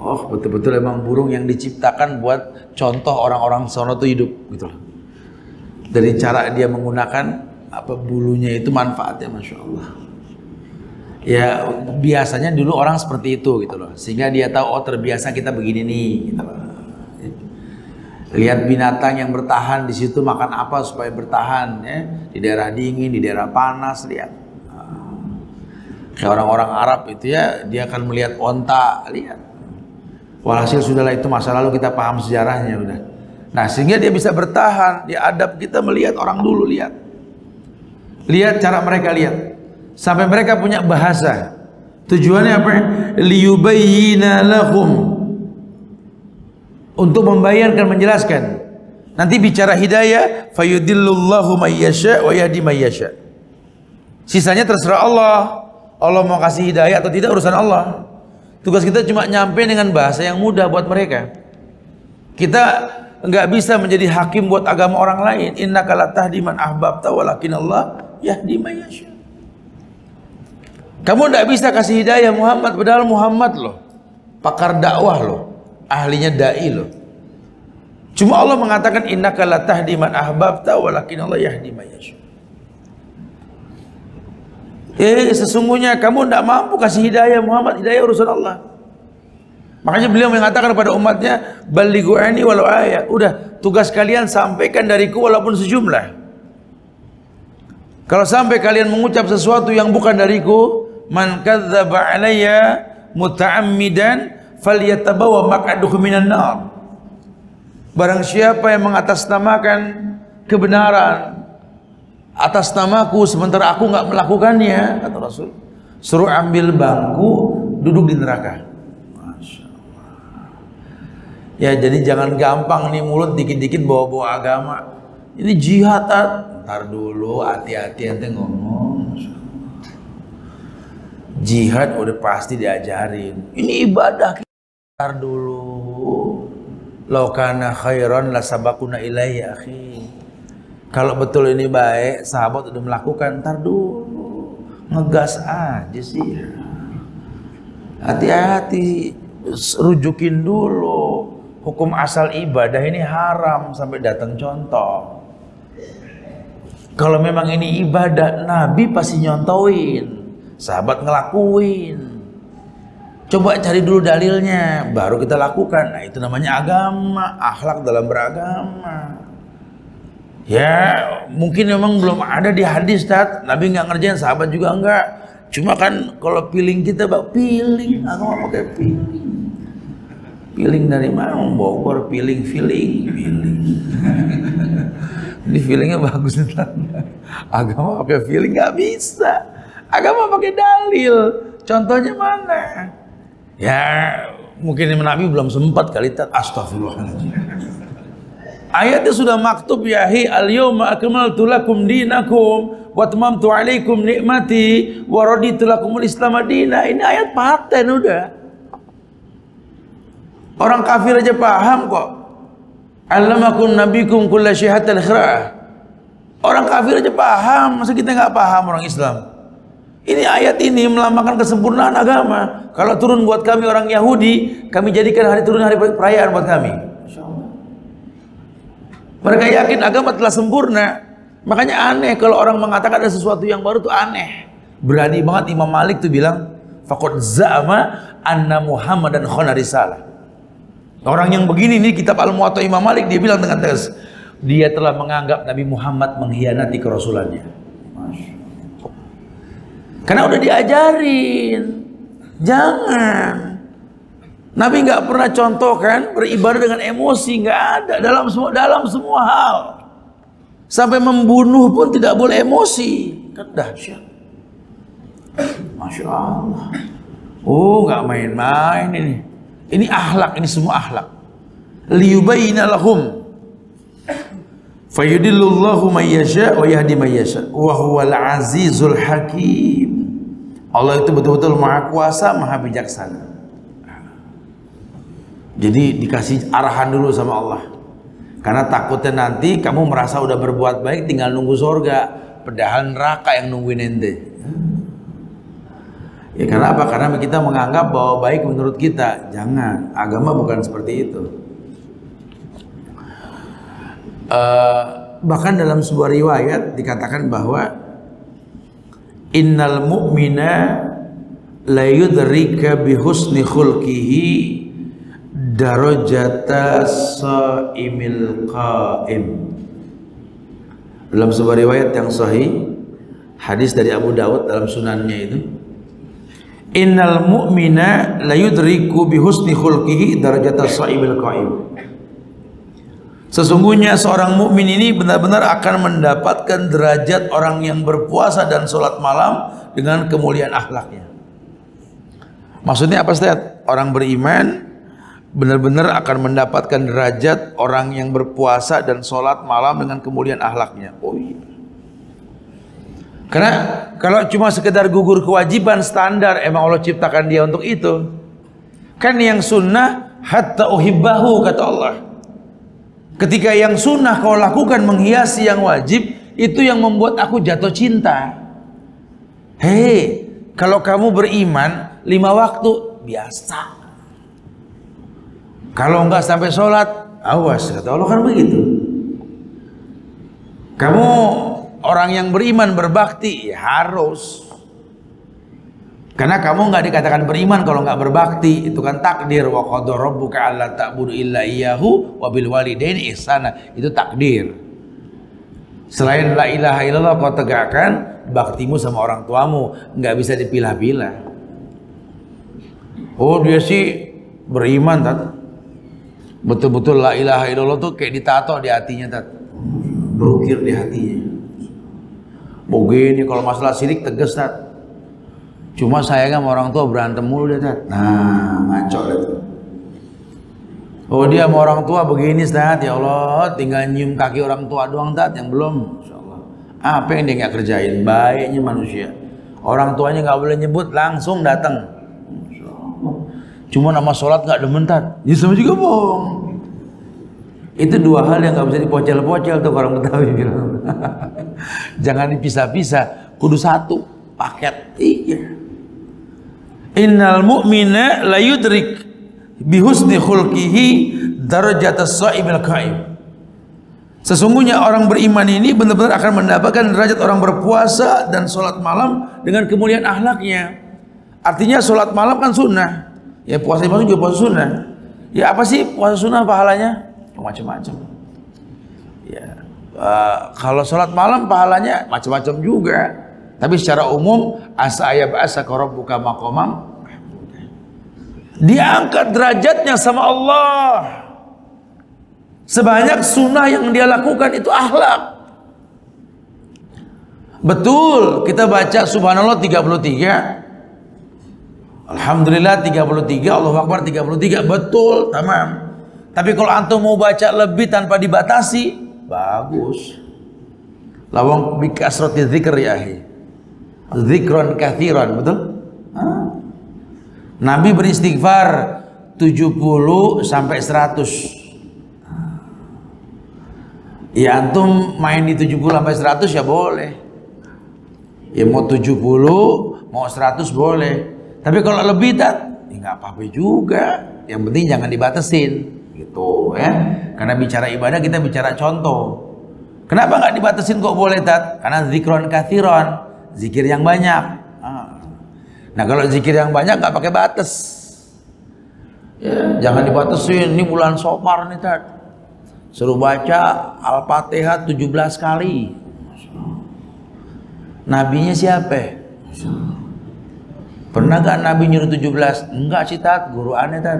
Oh betul-betul emang burung yang diciptakan buat contoh orang-orang sono tuh hidup gitu loh. Dari cara dia menggunakan apa bulunya itu manfaatnya Masya Allah. Ya biasanya dulu orang seperti itu gitu loh. Sehingga dia tahu oh terbiasa kita begini nih gitu loh. Lihat binatang yang bertahan di situ makan apa supaya bertahan ya. Di daerah dingin, di daerah panas, lihat. Kayak orang-orang Arab itu ya, dia akan melihat onta, lihat. Walhasil sudahlah itu masa lalu, kita paham sejarahnya udah. Nah sehingga dia bisa bertahan, dia adab kita melihat orang dulu, lihat. Lihat cara mereka lihat. Sampai mereka punya bahasa. Tujuannya apa? Liyubayyina lakum. Untuk membayarkan, menjelaskan. Nanti bicara hidayah, fayudillullahu may yasha wa yahdi may yasha. Sisanya terserah Allah. Allah mau kasih hidayah atau tidak urusan Allah. Tugas kita cuma nyampe dengan bahasa yang mudah buat mereka. Kita nggak bisa menjadi hakim buat agama orang lain. Innaka la tahdi man ahbabta walakin Allah yahdi may yasha. Kamu nggak bisa kasih hidayah Muhammad, padahal Muhammad loh pakar dakwah loh, ahlinya dai loh. Cuma Allah mengatakan innaka la tahdi man ahbabta walakin Allah yahdi may yasha. Sesungguhnya kamu tidak mampu kasih hidayah Muhammad, hidayah urusan Allah. Makanya beliau mengatakan kepada umatnya, balighu anni walau ayat. Udah, tugas kalian sampaikan dariku walaupun sejumlah. Kalau sampai kalian mengucap sesuatu yang bukan dariku, man kadzdzaba alayya muta'ammidan falyatabawa maq'adahu minan nar. Barang siapa yang mengatasnamakan kebenaran atas namaku sementara aku nggak melakukannya, kata Rasul, suruh ambil bangku duduk di neraka. Masya Allah. Ya jadi jangan gampang nih mulut dikit-dikit bawa-bawa agama. Ini jihad, ntar dulu, hati-hati ente ngomong. Jihad udah pasti diajarin. Ini ibadah, ntar dulu. Lau kana khairan la sabaquna ilaihi akhi. Kalau betul ini baik, sahabat udah melakukan, ntar dulu, ngegas aja sih. Hati-hati, rujukin dulu. Hukum asal ibadah ini haram sampai datang contoh. Kalau memang ini ibadah, Nabi pasti nyontoin, sahabat ngelakuin. Coba cari dulu dalilnya, baru kita lakukan. Nah itu namanya agama, akhlak dalam beragama. Ya mungkin memang belum ada di hadis, Tat. Nabi nggak ngerjain, sahabat juga enggak. Cuma kan kalau feeling kita, feeling, agama pakai feeling. Feeling dari mana? Bogor, feeling. Ini feelingnya bagus, Tat. Agama pakai feeling nggak bisa. Agama pakai dalil. Contohnya mana? Ya mungkin Nabi belum sempat kali, Tat. Astagfirullahaladzim. Ayatnya sudah maktub, yahi al-yawma akmaltu lakum dinakum wa atmamtu alaikum nikmati wa raditu lakumul Islam madina. Ini ayat paten udah. Orang kafir aja paham kok. Allamakum nabikum kulla syihatal khira'ah. Orang kafir aja paham, masa kita nggak paham orang Islam? Ini ayat ini melambangkan kesempurnaan agama. Kalau turun buat kami orang Yahudi, kami jadikan hari turun hari perayaan buat kami. Mereka yakin agama telah sempurna. Makanya aneh kalau orang mengatakan ada sesuatu yang baru tuh aneh. Berani banget Imam Malik tuh bilang, faqad za'ama anna Muhammadan khana risalah. Orang yang begini nih, kitab Al-Muwatta Imam Malik, dia bilang dengan tegas, dia telah menganggap Nabi Muhammad mengkhianati kerasulannya. Karena udah diajarin, jangan. Nabi nggak pernah contohkan beribadah dengan emosi, nggak ada dalam semua hal. Sampai membunuh pun tidak boleh emosi. Kan dahsyat. Masya Allah. Oh, nggak main-main ini. Ini akhlak, ini semua akhlak. Liyubayyina lahum fayudillullahu may yasha wa yahdi may yasha wa huwal azizul hakim. Allah itu betul-betul maha kuasa, maha bijaksana. Jadi dikasih arahan dulu sama Allah. Karena takutnya nanti kamu merasa udah berbuat baik tinggal nunggu surga, padahal neraka yang nungguin ente. Ya karena apa? Karena kita menganggap bahwa baik menurut kita. Jangan, agama bukan seperti itu. Bahkan dalam sebuah riwayat dikatakan bahwa innal mu'mina la yudrika bihusni khulqihi darajata saimil qaim. Dalam sebuah riwayat yang sahih, hadis dari Abu Dawud dalam sunannya itu, innal mu'mina la yudriku bihusni khulqihi darajata saimil qaim. Sesungguhnya seorang mukmin ini benar-benar akan mendapatkan derajat orang yang berpuasa dan sholat malam dengan kemuliaan akhlaknya. Maksudnya apa Ustaz? Orang beriman benar-benar akan mendapatkan derajat orang yang berpuasa dan sholat malam dengan kemuliaan akhlaknya. Oh iya. Karena kalau cuma sekedar gugur kewajiban standar, emang Allah ciptakan dia untuk itu. Kan yang sunnah hatta uhibbahu, kata Allah. Ketika yang sunnah kau lakukan menghiasi yang wajib, itu yang membuat aku jatuh cinta. Hei, kalau kamu beriman 5 waktu biasa. Kalau enggak sampai sholat, awas, kata Allah kan begitu. Kamu orang yang beriman berbakti, ya harus. Karena kamu nggak dikatakan beriman kalau nggak berbakti. Itu kan takdir. Wa qadha rabbuka alla ta'budu illa iyyahu wa bil walidaini ihsana. Itu takdir. Selain la ilaha illallah kau tegakkan baktimu sama orang tuamu, nggak bisa dipilah-pilah. Oh dia sih beriman tat. Betul-betul la ilaha illallah tuh kayak ditato di hatinya tat. Berukir di hatinya. Begini kalau masalah syirik tegas tat. Cuma saya kan sama orang tua berantem mulu deh tat. Nah, ngaco deh tuh. Oh dia sama orang tua begini tat, ya Allah, tinggal nyium kaki orang tua doang tat, yang belum. Insyaallah. Apa yang dia nggak kerjain? Baiknya manusia. Orang tuanya nggak boleh nyebut, langsung datang. Cuma nama sholat nggak demen tat. Ya sama juga bohong. Itu 2 hal yang nggak bisa dipocel-pocel tuh orang Betawi bilang. Jangan dipisah-pisah, kudu 1 paket. Iya. Innal mu'mina la yudrik bihusni khulqihi darajatas shaimil qaim. Sesungguhnya orang beriman ini benar-benar akan mendapatkan derajat orang berpuasa dan sholat malam dengan kemuliaan akhlaknya. Artinya sholat malam kan sunnah. Ya puasa malam juga puasa sunnah. Ya apa sih puasa sunnah pahalanya? Macam-macam. Ya kalau sholat malam pahalanya macam-macam juga. Tapi secara umum asa ayab asa rabbuka maqamam, diangkat derajatnya sama Allah. Sebanyak sunnah yang dia lakukan itu akhlak. Betul, kita baca subhanallah 33, alhamdulillah 33, Allahu Akbar 33, betul, tamam. Tapi kalau antum mau baca lebih tanpa dibatasi, bagus. Lawang bikasrati dzikr ya akhi. Dzikron kathiran, betul? Nabi beristighfar 70 sampai 100. Ya antum main di 70 sampai 100 ya boleh. Ya mau 70, mau 100 boleh. Tapi kalau lebih tak, ya nggak apa-apa juga. Yang penting jangan dibatasin, gitu ya. Karena bicara ibadah kita bicara contoh. Kenapa nggak dibatasin kok boleh tat? Karena zikron kathiron, zikir yang banyak. Nah kalau zikir yang banyak nggak pakai batas. Ya, jangan dibatasin. Ini bulan Sofar nih tat. Suruh baca Al-Fatihah 17 kali. Nabinya siapa? Pernah gak Nabi nyuruh 17? Enggak sih tat, guru aneh tat.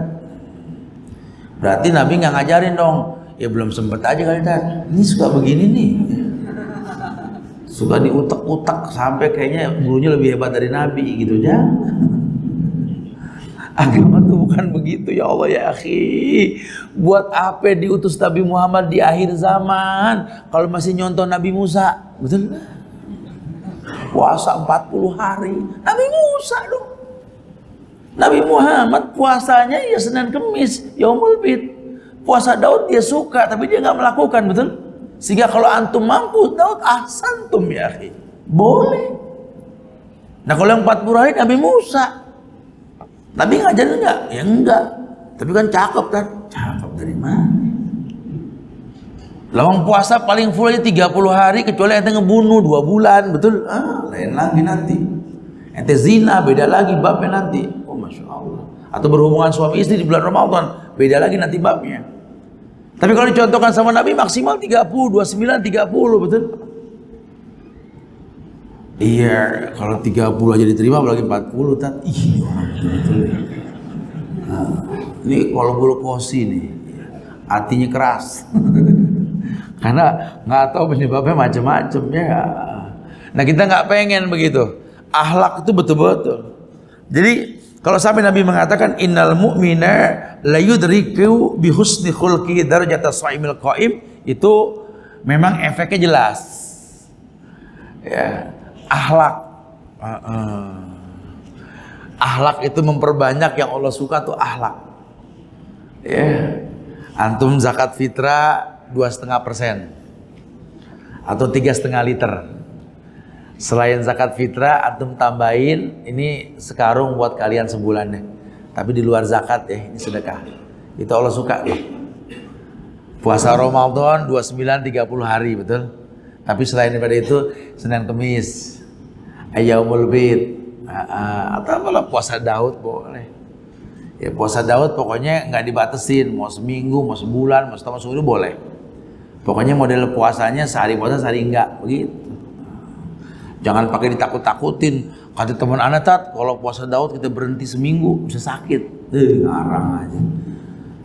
Berarti Nabi nggak ngajarin dong. Ya belum sempet aja kali tat. Ini suka begini nih. Suka diutak-utak sampai kayaknya gurunya lebih hebat dari Nabi gitu ya. Agama tuh bukan begitu ya Allah ya akhi. Buat apa diutus Nabi Muhammad di akhir zaman kalau masih nyontoh Nabi Musa? Betul? Puasa 40 hari. Nabi Musa dong. Nabi Muhammad puasanya ya Senin Kemis, Yaumul Bid. Puasa Daud dia suka tapi dia nggak melakukan, betul? Sehingga kalau antum mampu, Daud ahsantum ya akhi. Boleh. Nah kalau yang 40 hari Nabi Musa. Nabi ngajarin enggak? Ya enggak. Tapi kan cakep kan? Cakep dari mana? Lawang puasa paling full aja 30 hari kecuali ente ngebunuh 2 bulan, betul? Lain lagi nanti. Ente zina beda lagi babnya nanti. Oh Masya Allah. Atau berhubungan suami istri di bulan Ramadan, beda lagi nanti babnya. Tapi kalau dicontohkan sama Nabi maksimal 30, 29, 30, betul? Iya, kalau 30 aja diterima apalagi 40 tat. Ih, betul. Ini kalau bulu kosi nih, hatinya keras. Karena nggak tahu penyebabnya macam-macam ya. Nah kita nggak pengen begitu. Akhlak itu betul-betul. Jadi kalau sampai Nabi mengatakan innal mu'mina la yudriku bi husni khulqi darajata shaimil qaim, itu memang efeknya jelas. Ya, akhlak. Akhlak itu memperbanyak, yang Allah suka tuh akhlak. Ya. Antum zakat fitrah 2,5% atau 3,5 liter. Selain zakat fitrah, antum tambahin ini sekarung buat kalian sebulan deh. Tapi di luar zakat ya, ini sedekah. Itu Allah suka ya. Puasa Ramadan 29 30 hari, betul? Tapi selain daripada itu Senin Kemis, Yaumul Bid, atau apalah puasa Daud boleh. Ya puasa Daud pokoknya nggak dibatasin, mau seminggu, mau sebulan, mau setahun itu boleh. Pokoknya model puasanya sehari puasa sehari enggak, begitu. Jangan pakai ditakut-takutin. Kata teman anak tat, kalau puasa Daud kita berhenti seminggu bisa sakit. Ngarang aja.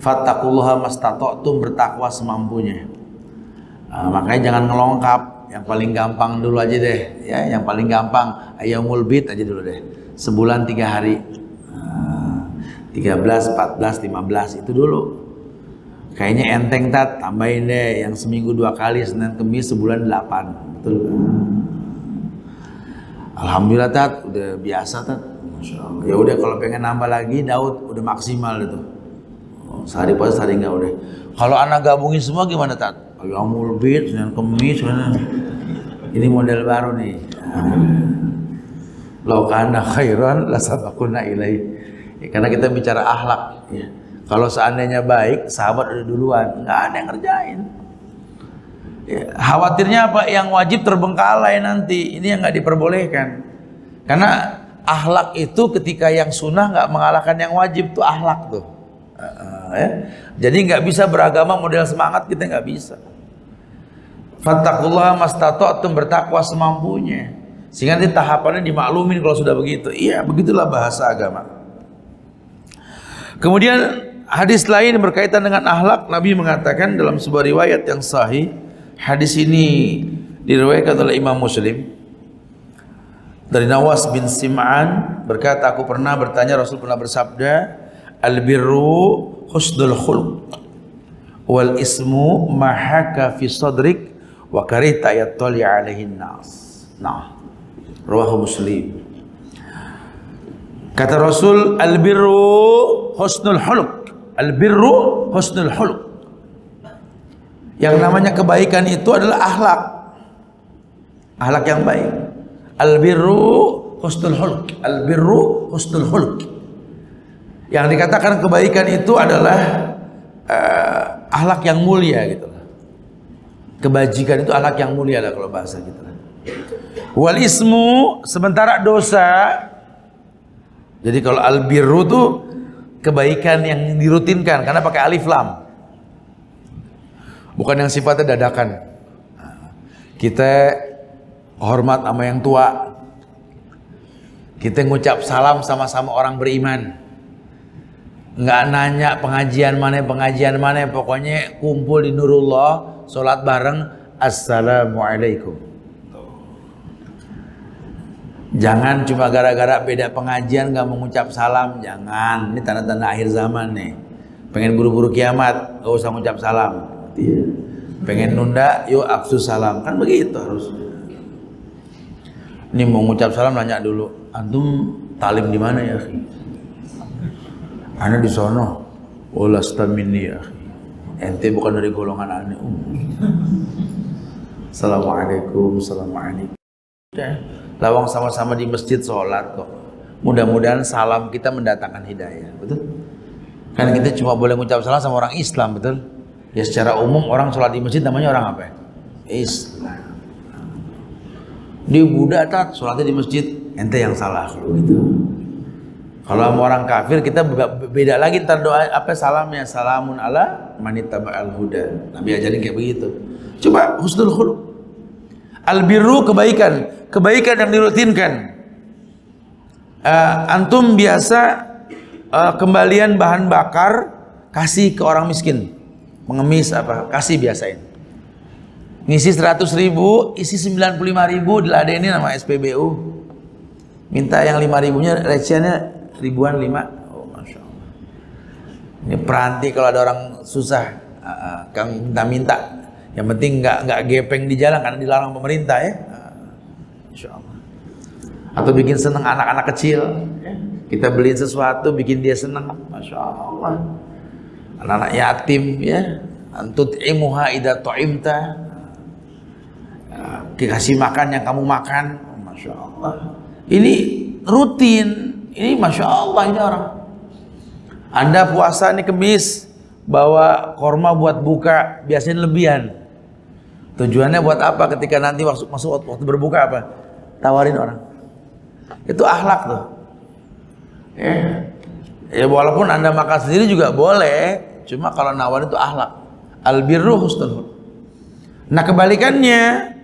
Fattaqullaha mastata'tum, bertakwa semampunya. Makanya jangan ngelongkap. Yang paling gampang dulu aja deh, ya. Yang paling gampang Yaumul Bid aja dulu deh. Sebulan 3 hari. 13, 14, 15 itu dulu. Kayaknya enteng tat, tambahin deh yang seminggu 2 kali, Senin Kemis, sebulan 8. Betul. Alhamdulillah tat, udah biasa tat. Masya Allah. Ya udah kalau pengen nambah lagi Daud udah maksimal itu. Sehari puasa sehari enggak udah. Kalau anak gabungin semua gimana tat? Yaumul Bid, Senin Kemis, ini model baru nih. Lau kana khairan la sabaquna ilaihi. Ya, karena kita bicara akhlak ya. Kalau seandainya baik, sahabat udah duluan, nggak ada yang ngerjain. Ya, khawatirnya apa? Yang wajib terbengkalai nanti. Ini yang nggak diperbolehkan. Karena akhlak itu ketika yang sunnah nggak mengalahkan yang wajib tuh akhlak tuh. Ya. Jadi nggak bisa beragama model semangat, kita nggak bisa. Fattaqullaha mastata'tum, bertakwa semampunya. Sehingga nanti tahapannya dimaklumin kalau sudah begitu. Iya, begitulah bahasa agama. Kemudian hadis lain berkaitan dengan akhlak, Nabi mengatakan dalam sebuah riwayat yang sahih. Hadis ini diriwayatkan oleh Imam Muslim dari Nawas bin Sim'an berkata, aku pernah bertanya, Rasul pernah bersabda, al-birru husnul khuluq. wal ismu mahaka fi sadrik wa karita yattali alaihin nas. Nah, rawahu Muslim. Kata Rasul, al-birru husnul khuluq. Al-birru husnul khuluq. Yang namanya kebaikan itu adalah akhlak. Akhlak yang baik. Al-birru husnul khuluq. Al-birru husnul khuluq. Yang dikatakan kebaikan itu adalah akhlak yang mulia gitu. Kebajikan itu akhlak yang mulia lah kalau bahasa kita. Wal ismu, sementara dosa. Jadi kalau al-birru itu kebaikan yang dirutinkan karena pakai alif lam. Bukan yang sifatnya dadakan. Kita hormat sama yang tua. Kita ngucap salam sama-sama orang beriman. Nggak nanya pengajian mana, pokoknya kumpul di Nurullah, sholat bareng, assalamualaikum. Jangan cuma gara-gara beda pengajian nggak mengucap salam, jangan. Ini tanda-tanda akhir zaman nih. Pengen buru-buru kiamat, nggak usah mengucap salam. Pengen nunda, yuk absus salam, kan begitu harusnya. Ini mau mengucap salam nanya dulu, antum talim di mana ya? Ana di sono. Walasta minni ya. Ente bukan dari golongan ane. Assalamualaikum, assalamualaikum. Lawang sama-sama di masjid sholat kok. Mudah-mudahan salam kita mendatangkan hidayah, betul? Kan kita cuma boleh mengucap salam sama orang Islam, betul? Ya secara umum orang sholat di masjid namanya orang apa? Islam. Di Buddha tat sholatnya di masjid, ente yang salah kalau gitu. Kalau sama orang kafir kita beda lagi ntar doa apa salamnya, salamun ala manittaba'al huda. Nabi ajarin kayak begitu. Coba husnul khuluq. Al-birru kebaikan, kebaikan yang dirutinkan. Antum biasa kembalian bahan bakar kasih ke orang miskin. Mengemis apa? Kasih biasain. Ngisi 100.000, isi 95.000 diladenin sama SPBU. Minta yang 5.000-nya recehannya ribuan 5. Oh, masya Allah. Ini peranti kalau ada orang susah, kang minta. Yang penting nggak gepeng di jalan karena dilarang pemerintah ya. Masya Allah. Atau bikin seneng anak-anak kecil. Kita beliin sesuatu bikin dia seneng. Masya Allah. Anak-anak yatim ya. Antut imuha idza tu'imta. Dikasih makan yang kamu makan. Masya Allah. Ini rutin. Ini Masya Allah ini orang. Anda puasa nih Kemis, bawa korma buat buka, biasanya lebihan. Tujuannya buat apa? Ketika nanti masuk waktu berbuka apa? Tawarin orang. Itu akhlak tuh. Ya walaupun Anda makan sendiri juga boleh, cuma kalau nawarin itu akhlak. Al-birru husnul khuluq. Nah kebalikannya,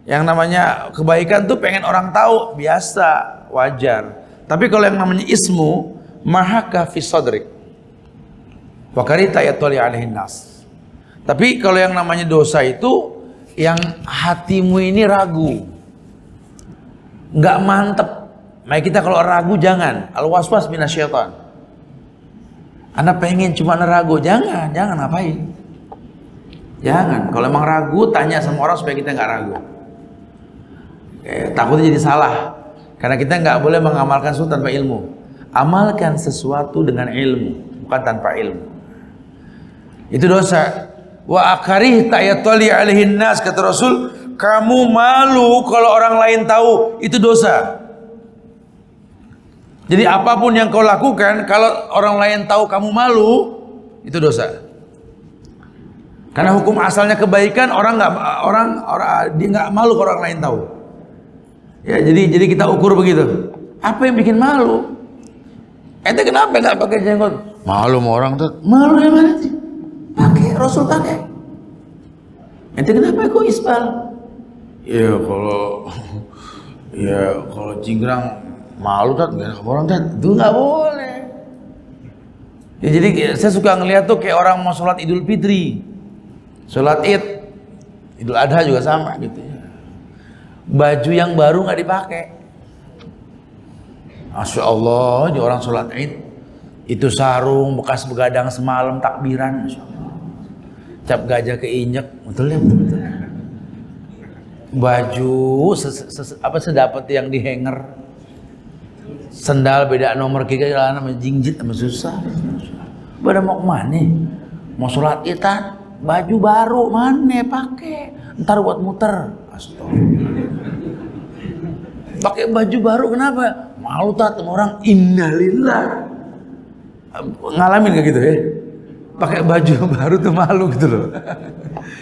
yang namanya kebaikan tuh pengen orang tahu, biasa, wajar. Tapi kalau yang namanya ismu, mahaka fi sadrik wa karita yattali alaihin nas. Tapi kalau yang namanya dosa itu yang hatimu ini ragu, nggak mantep. Makanya kita kalau ragu jangan. Al-waswas minasyaitan. Anda pengen cuma ragu, jangan ngapain. Jangan. Kalau emang ragu, tanya sama orang supaya kita nggak ragu. Takutnya jadi salah. Karena kita nggak boleh mengamalkan sesuatu tanpa ilmu. Amalkan sesuatu dengan ilmu, bukan tanpa ilmu. Itu dosa. Wa akarihta yattali alaihin nas, kata Rasul, kamu malu kalau orang lain tahu, itu dosa. Jadi apapun yang kau lakukan, kalau orang lain tahu kamu malu, itu dosa. Karena hukum asalnya kebaikan, dia nggak malu kalau orang lain tahu. Ya, jadi kita ukur begitu. Apa yang bikin malu? Ente kenapa nggak pakai jenggot? Malu sama orang tuh. Malu dari mana sih? Pakai, Rasul pakai. Ente kenapa kok isbal? Ya kalau cingkrang malu tuh nggak sama orang tuh. Itu nggak boleh. Ya, jadi saya suka ngeliat tuh kayak orang mau sholat Idul Fitri, sholat Id, Idul Adha juga sama gitu. Baju yang baru nggak dipakai. Masya Allah, di orang sholat Id itu sarung bekas begadang semalam takbiran. Masya Allah. cap gajah keinjek, betul ya, betul. Baju sedapat yang di hanger, sendal beda nomor kira jalan sama jingjit sama susah. Pada mau kemana? Mau sholat itan, baju baru mana pakai? Ntar buat muter. Astagfirullah. Pakai baju baru kenapa? Malu tak sama orang. Innalillah. Ngalamin gak gitu ya? Pakai baju baru tuh malu gitu loh.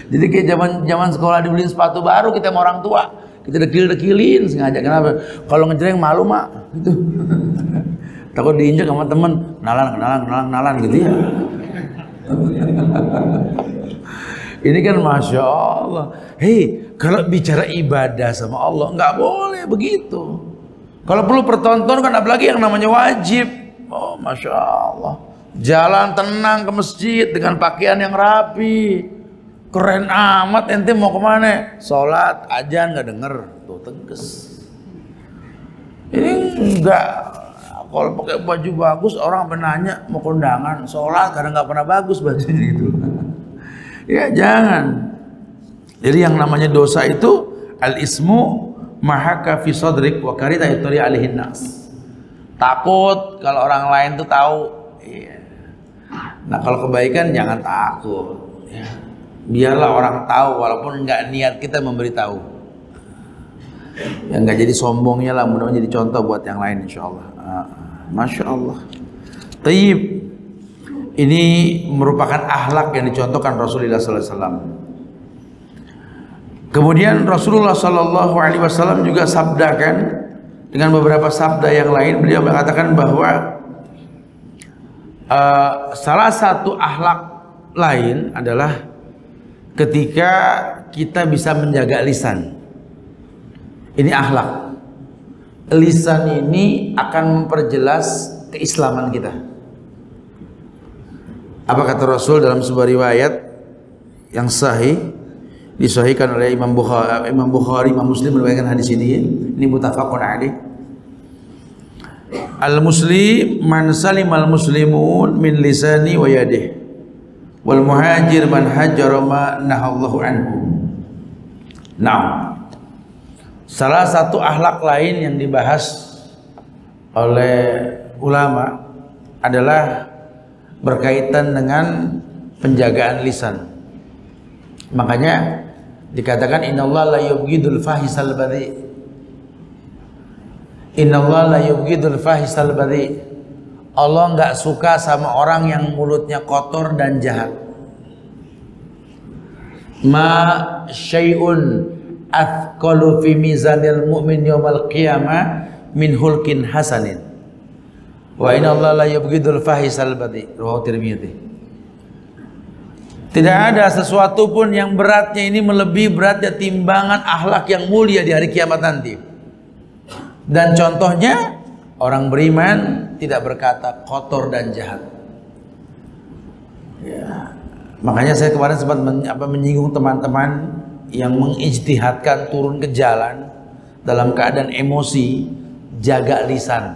Jadi kayak zaman sekolah dibeliin sepatu baru kita sama orang tua, kita dekil-dekilin sengaja. Kenapa? Kalau ngejreng malu mak gitu. Takut diinjak sama temen, kenalan gitu ya. Ini kan Masya Allah. Hei, kalau bicara ibadah sama Allah nggak boleh begitu. Kalau perlu pertonton kan, apalagi yang namanya wajib. Oh Masya Allah. Jalan tenang ke masjid dengan pakaian yang rapi, keren amat. Ente mau kemana? Sholat, ajan nggak denger, tuh tegas. Ini enggak. Kalau pakai baju bagus orang menanya mau kondangan, sholat karena nggak pernah bagus bajunya gitu. Ya jangan. Jadi yang namanya dosa itu al-ismu mahaka fi sadrik wa karita yutri alaihin nas. Takut kalau orang lain tuh tahu. Iya. Nah kalau kebaikan jangan takut. Ya. Biarlah orang tahu walaupun nggak niat kita memberitahu. Ya nggak jadi sombongnya lah, mudah-mudahan jadi contoh buat yang lain insyaallah. Masya Allah. Tayyib. Ini merupakan akhlak yang dicontohkan Rasulullah SAW. Kemudian Rasulullah SAW juga sabdakan dengan beberapa sabda yang lain. Beliau mengatakan bahwa salah satu akhlak lain adalah ketika kita bisa menjaga lisan. Ini akhlak. Lisan ini akan memperjelas keislaman kita. Apa kata Rasul dalam sebuah riwayat yang sahih, disahihkan oleh Imam Bukhari, Imam Muslim meriwayatkan hadis ini. Ini muttafaqun alaih. Al-muslim man salimal muslimun min lisani wa yadihi, wal muhajir man hajjara ma nahallahu anhu. Nah, salah satu akhlak lain yang dibahas oleh ulama adalah berkaitan dengan penjagaan lisan. Makanya dikatakan innallaha la yubghidul fahisal badhi. Innallaha la yubghidul fahisal badhi. Allah enggak suka sama orang yang mulutnya kotor dan jahat. Ma syai'un athqalu fi mizanil mu'min yaumal qiyamah min hulkin hasanin. Wa innallaha la yubghidul fahisal badhi. Rawahu Tirmidzi. Tidak ada sesuatu pun yang beratnya ini melebihi beratnya timbangan akhlak yang mulia di hari kiamat nanti. Dan contohnya orang beriman tidak berkata kotor dan jahat. Ya. Makanya saya kemarin sempat menyinggung teman-teman yang mengijtihadkan turun ke jalan dalam keadaan emosi, jaga lisan.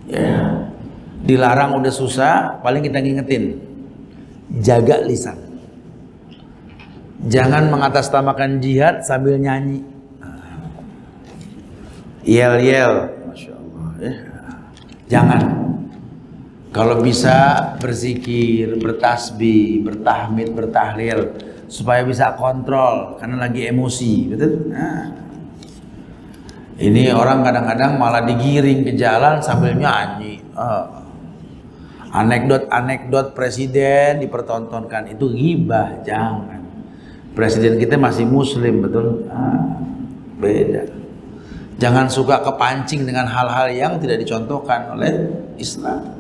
Ya. Dilarang udah susah, paling kita ngingetin, jaga lisan. Jangan mengatasnamakan jihad sambil nyanyi, yel-yel, Masya Allah ya. Jangan. Kalau bisa berzikir, bertasbih, bertahmid, bertahlil, supaya bisa kontrol karena lagi emosi, betul? Nah. Ini orang kadang-kadang malah digiring ke jalan sambil nyanyi. Anekdot-anekdot presiden dipertontonkan, itu ghibah, jangan. Presiden kita masih muslim, betul? Beda. Jangan suka kepancing dengan hal-hal yang tidak dicontohkan oleh Islam.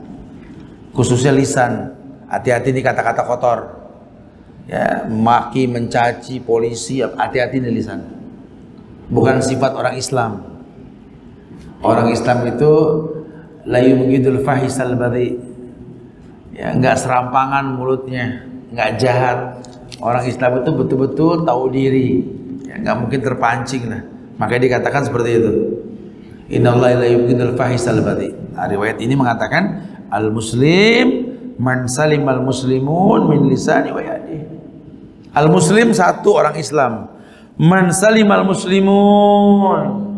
Khususnya lisan. Hati-hati nih kata-kata kotor. Ya, maki, mencaci polisi, hati-hati nih lisan. Bukan sifat orang Islam. Orang Islam itu la yubghidul fahisal badhi. Ya, enggak serampangan mulutnya, enggak jahat. Orang Islam itu betul-betul tahu diri. Ya, enggak mungkin terpancing lah. Makanya dikatakan seperti itu. Innallaha la yubghidul fahisal badhi. Nah, riwayat ini mengatakan al-muslim man salimal muslimun min lisani wa yadihi. Al muslim satu orang Islam. Man salimal muslimun,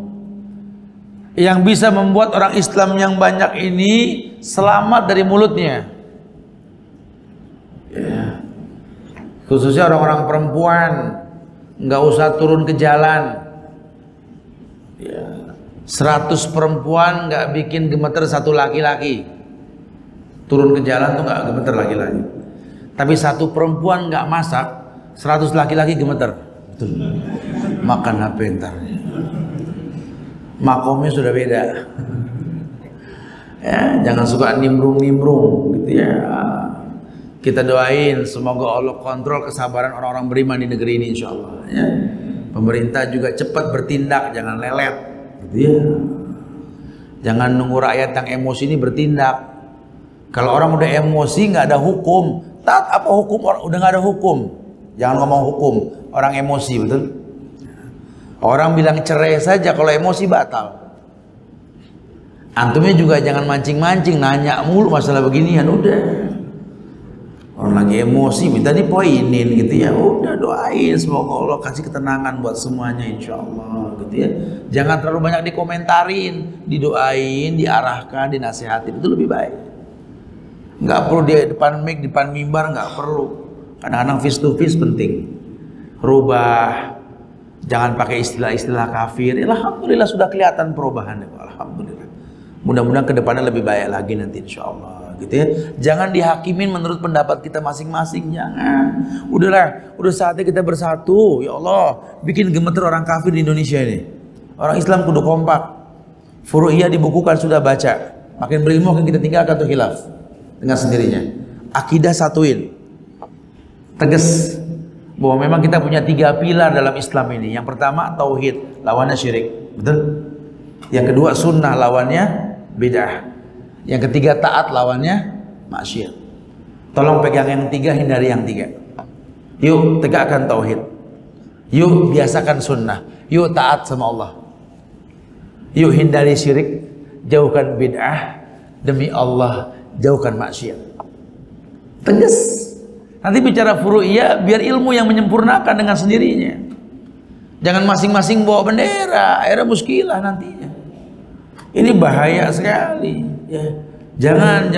yang bisa membuat orang Islam yang banyak ini selamat dari mulutnya. Ya. Khususnya orang-orang perempuan, nggak usah turun ke jalan. Ya. 100 perempuan nggak bikin gemeter satu laki-laki. Turun ke jalan tuh nggak gemeter laki-laki. Tapi satu perempuan nggak masak, 100 laki-laki gemeter. Betul. Makan HP ntar. Makomnya sudah beda. Ya, jangan suka nimbrung-nimbrung gitu ya. Kita doain semoga Allah kontrol kesabaran orang-orang beriman di negeri ini insyaallah ya. Pemerintah juga cepat bertindak, jangan lelet. Gitu ya. Jangan nunggu rakyat yang emosi ini bertindak. Kalau orang udah emosi nggak ada hukum. Tat apa hukum orang udah nggak ada hukum. Jangan ngomong hukum, orang emosi betul. Orang bilang cerai saja kalau emosi batal. Antumnya juga jangan mancing-mancing, nanya mulu masalah beginian udah. Orang lagi emosi minta dipoinin gitu ya, udah doain semoga Allah kasih ketenangan buat semuanya insyaallah gitu ya. Jangan terlalu banyak dikomentarin, didoain, diarahkan, dinasihatin, itu lebih baik. Nggak perlu di depan mic, depan mimbar, nggak perlu. Kadang-kadang face to face penting. Rubah, jangan pakai istilah-istilah kafir. Alhamdulillah sudah kelihatan perubahannya, alhamdulillah. Mudah-mudahan kedepannya lebih baik lagi nanti insyaallah. Gitu ya. Jangan dihakimin menurut pendapat kita masing-masing, jangan. Udahlah, udah saatnya kita bersatu. Ya Allah, bikin gemeter orang kafir di Indonesia ini. Orang Islam kudu kompak. Furu'iyah dibukukan sudah baca. Makin berilmu makin kita tinggalkan tuh khilaf dengan sendirinya. Akidah satuin. Tegas bahwa memang kita punya 3 pilar dalam Islam ini. Yang pertama tauhid, lawannya syirik. Betul? Yang kedua sunnah, lawannya bid'ah. Yang ketiga taat, lawannya maksiat. Tolong pegang yang 3, hindari yang 3. Yuk tegakkan tauhid. Yuk biasakan sunnah. Yuk taat sama Allah. Yuk hindari syirik, jauhkan bid'ah, demi Allah jauhkan maksiat. Tegas. Nanti bicara furu'iyah biar ilmu yang menyempurnakan dengan sendirinya. Jangan masing-masing bawa bendera, akhirnya muskilah nantinya. Ini bahaya sekali. Ya. Jangan.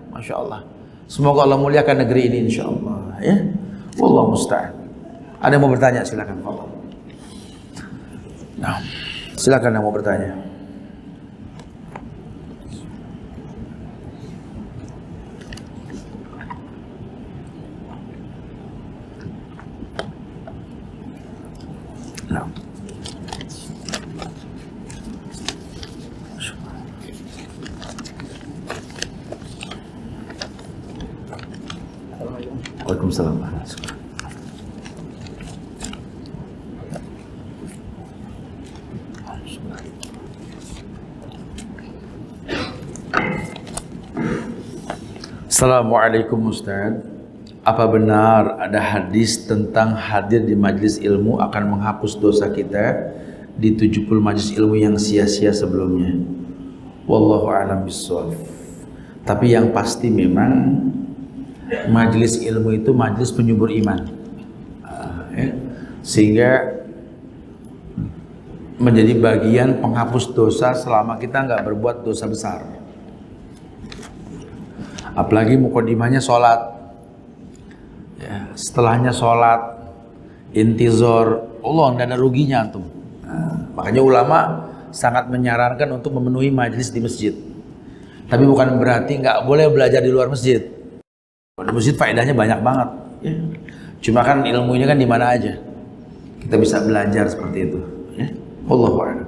Masya Allah. Semoga Allah muliakan negeri ini insya Allah. Ya. Wallahu musta'an. Ada yang mau bertanya? Silakan. Allah. Nah, silakan yang mau bertanya. Nah. Waalaikumsalam. Assalamualaikum Ustaz. Apa benar ada hadis tentang hadir di majelis ilmu akan menghapus dosa kita di 70 majelis ilmu yang sia-sia sebelumnya? Wallahu a'lam bishawab. Tapi yang pasti memang majelis ilmu itu majelis penyubur iman, sehingga menjadi bagian penghapus dosa selama kita nggak berbuat dosa besar. Apalagi mukadimahnya sholat, ya, setelahnya sholat, intizor, Allah nggak ada ruginya antum. Makanya ulama sangat menyarankan untuk memenuhi majelis di masjid. Tapi bukan berarti nggak boleh belajar di luar masjid. Di masjid faedahnya banyak banget. Ya. Cuma kan ilmunya kan di mana aja kita bisa belajar seperti itu. Ya. Wallahu a'lam.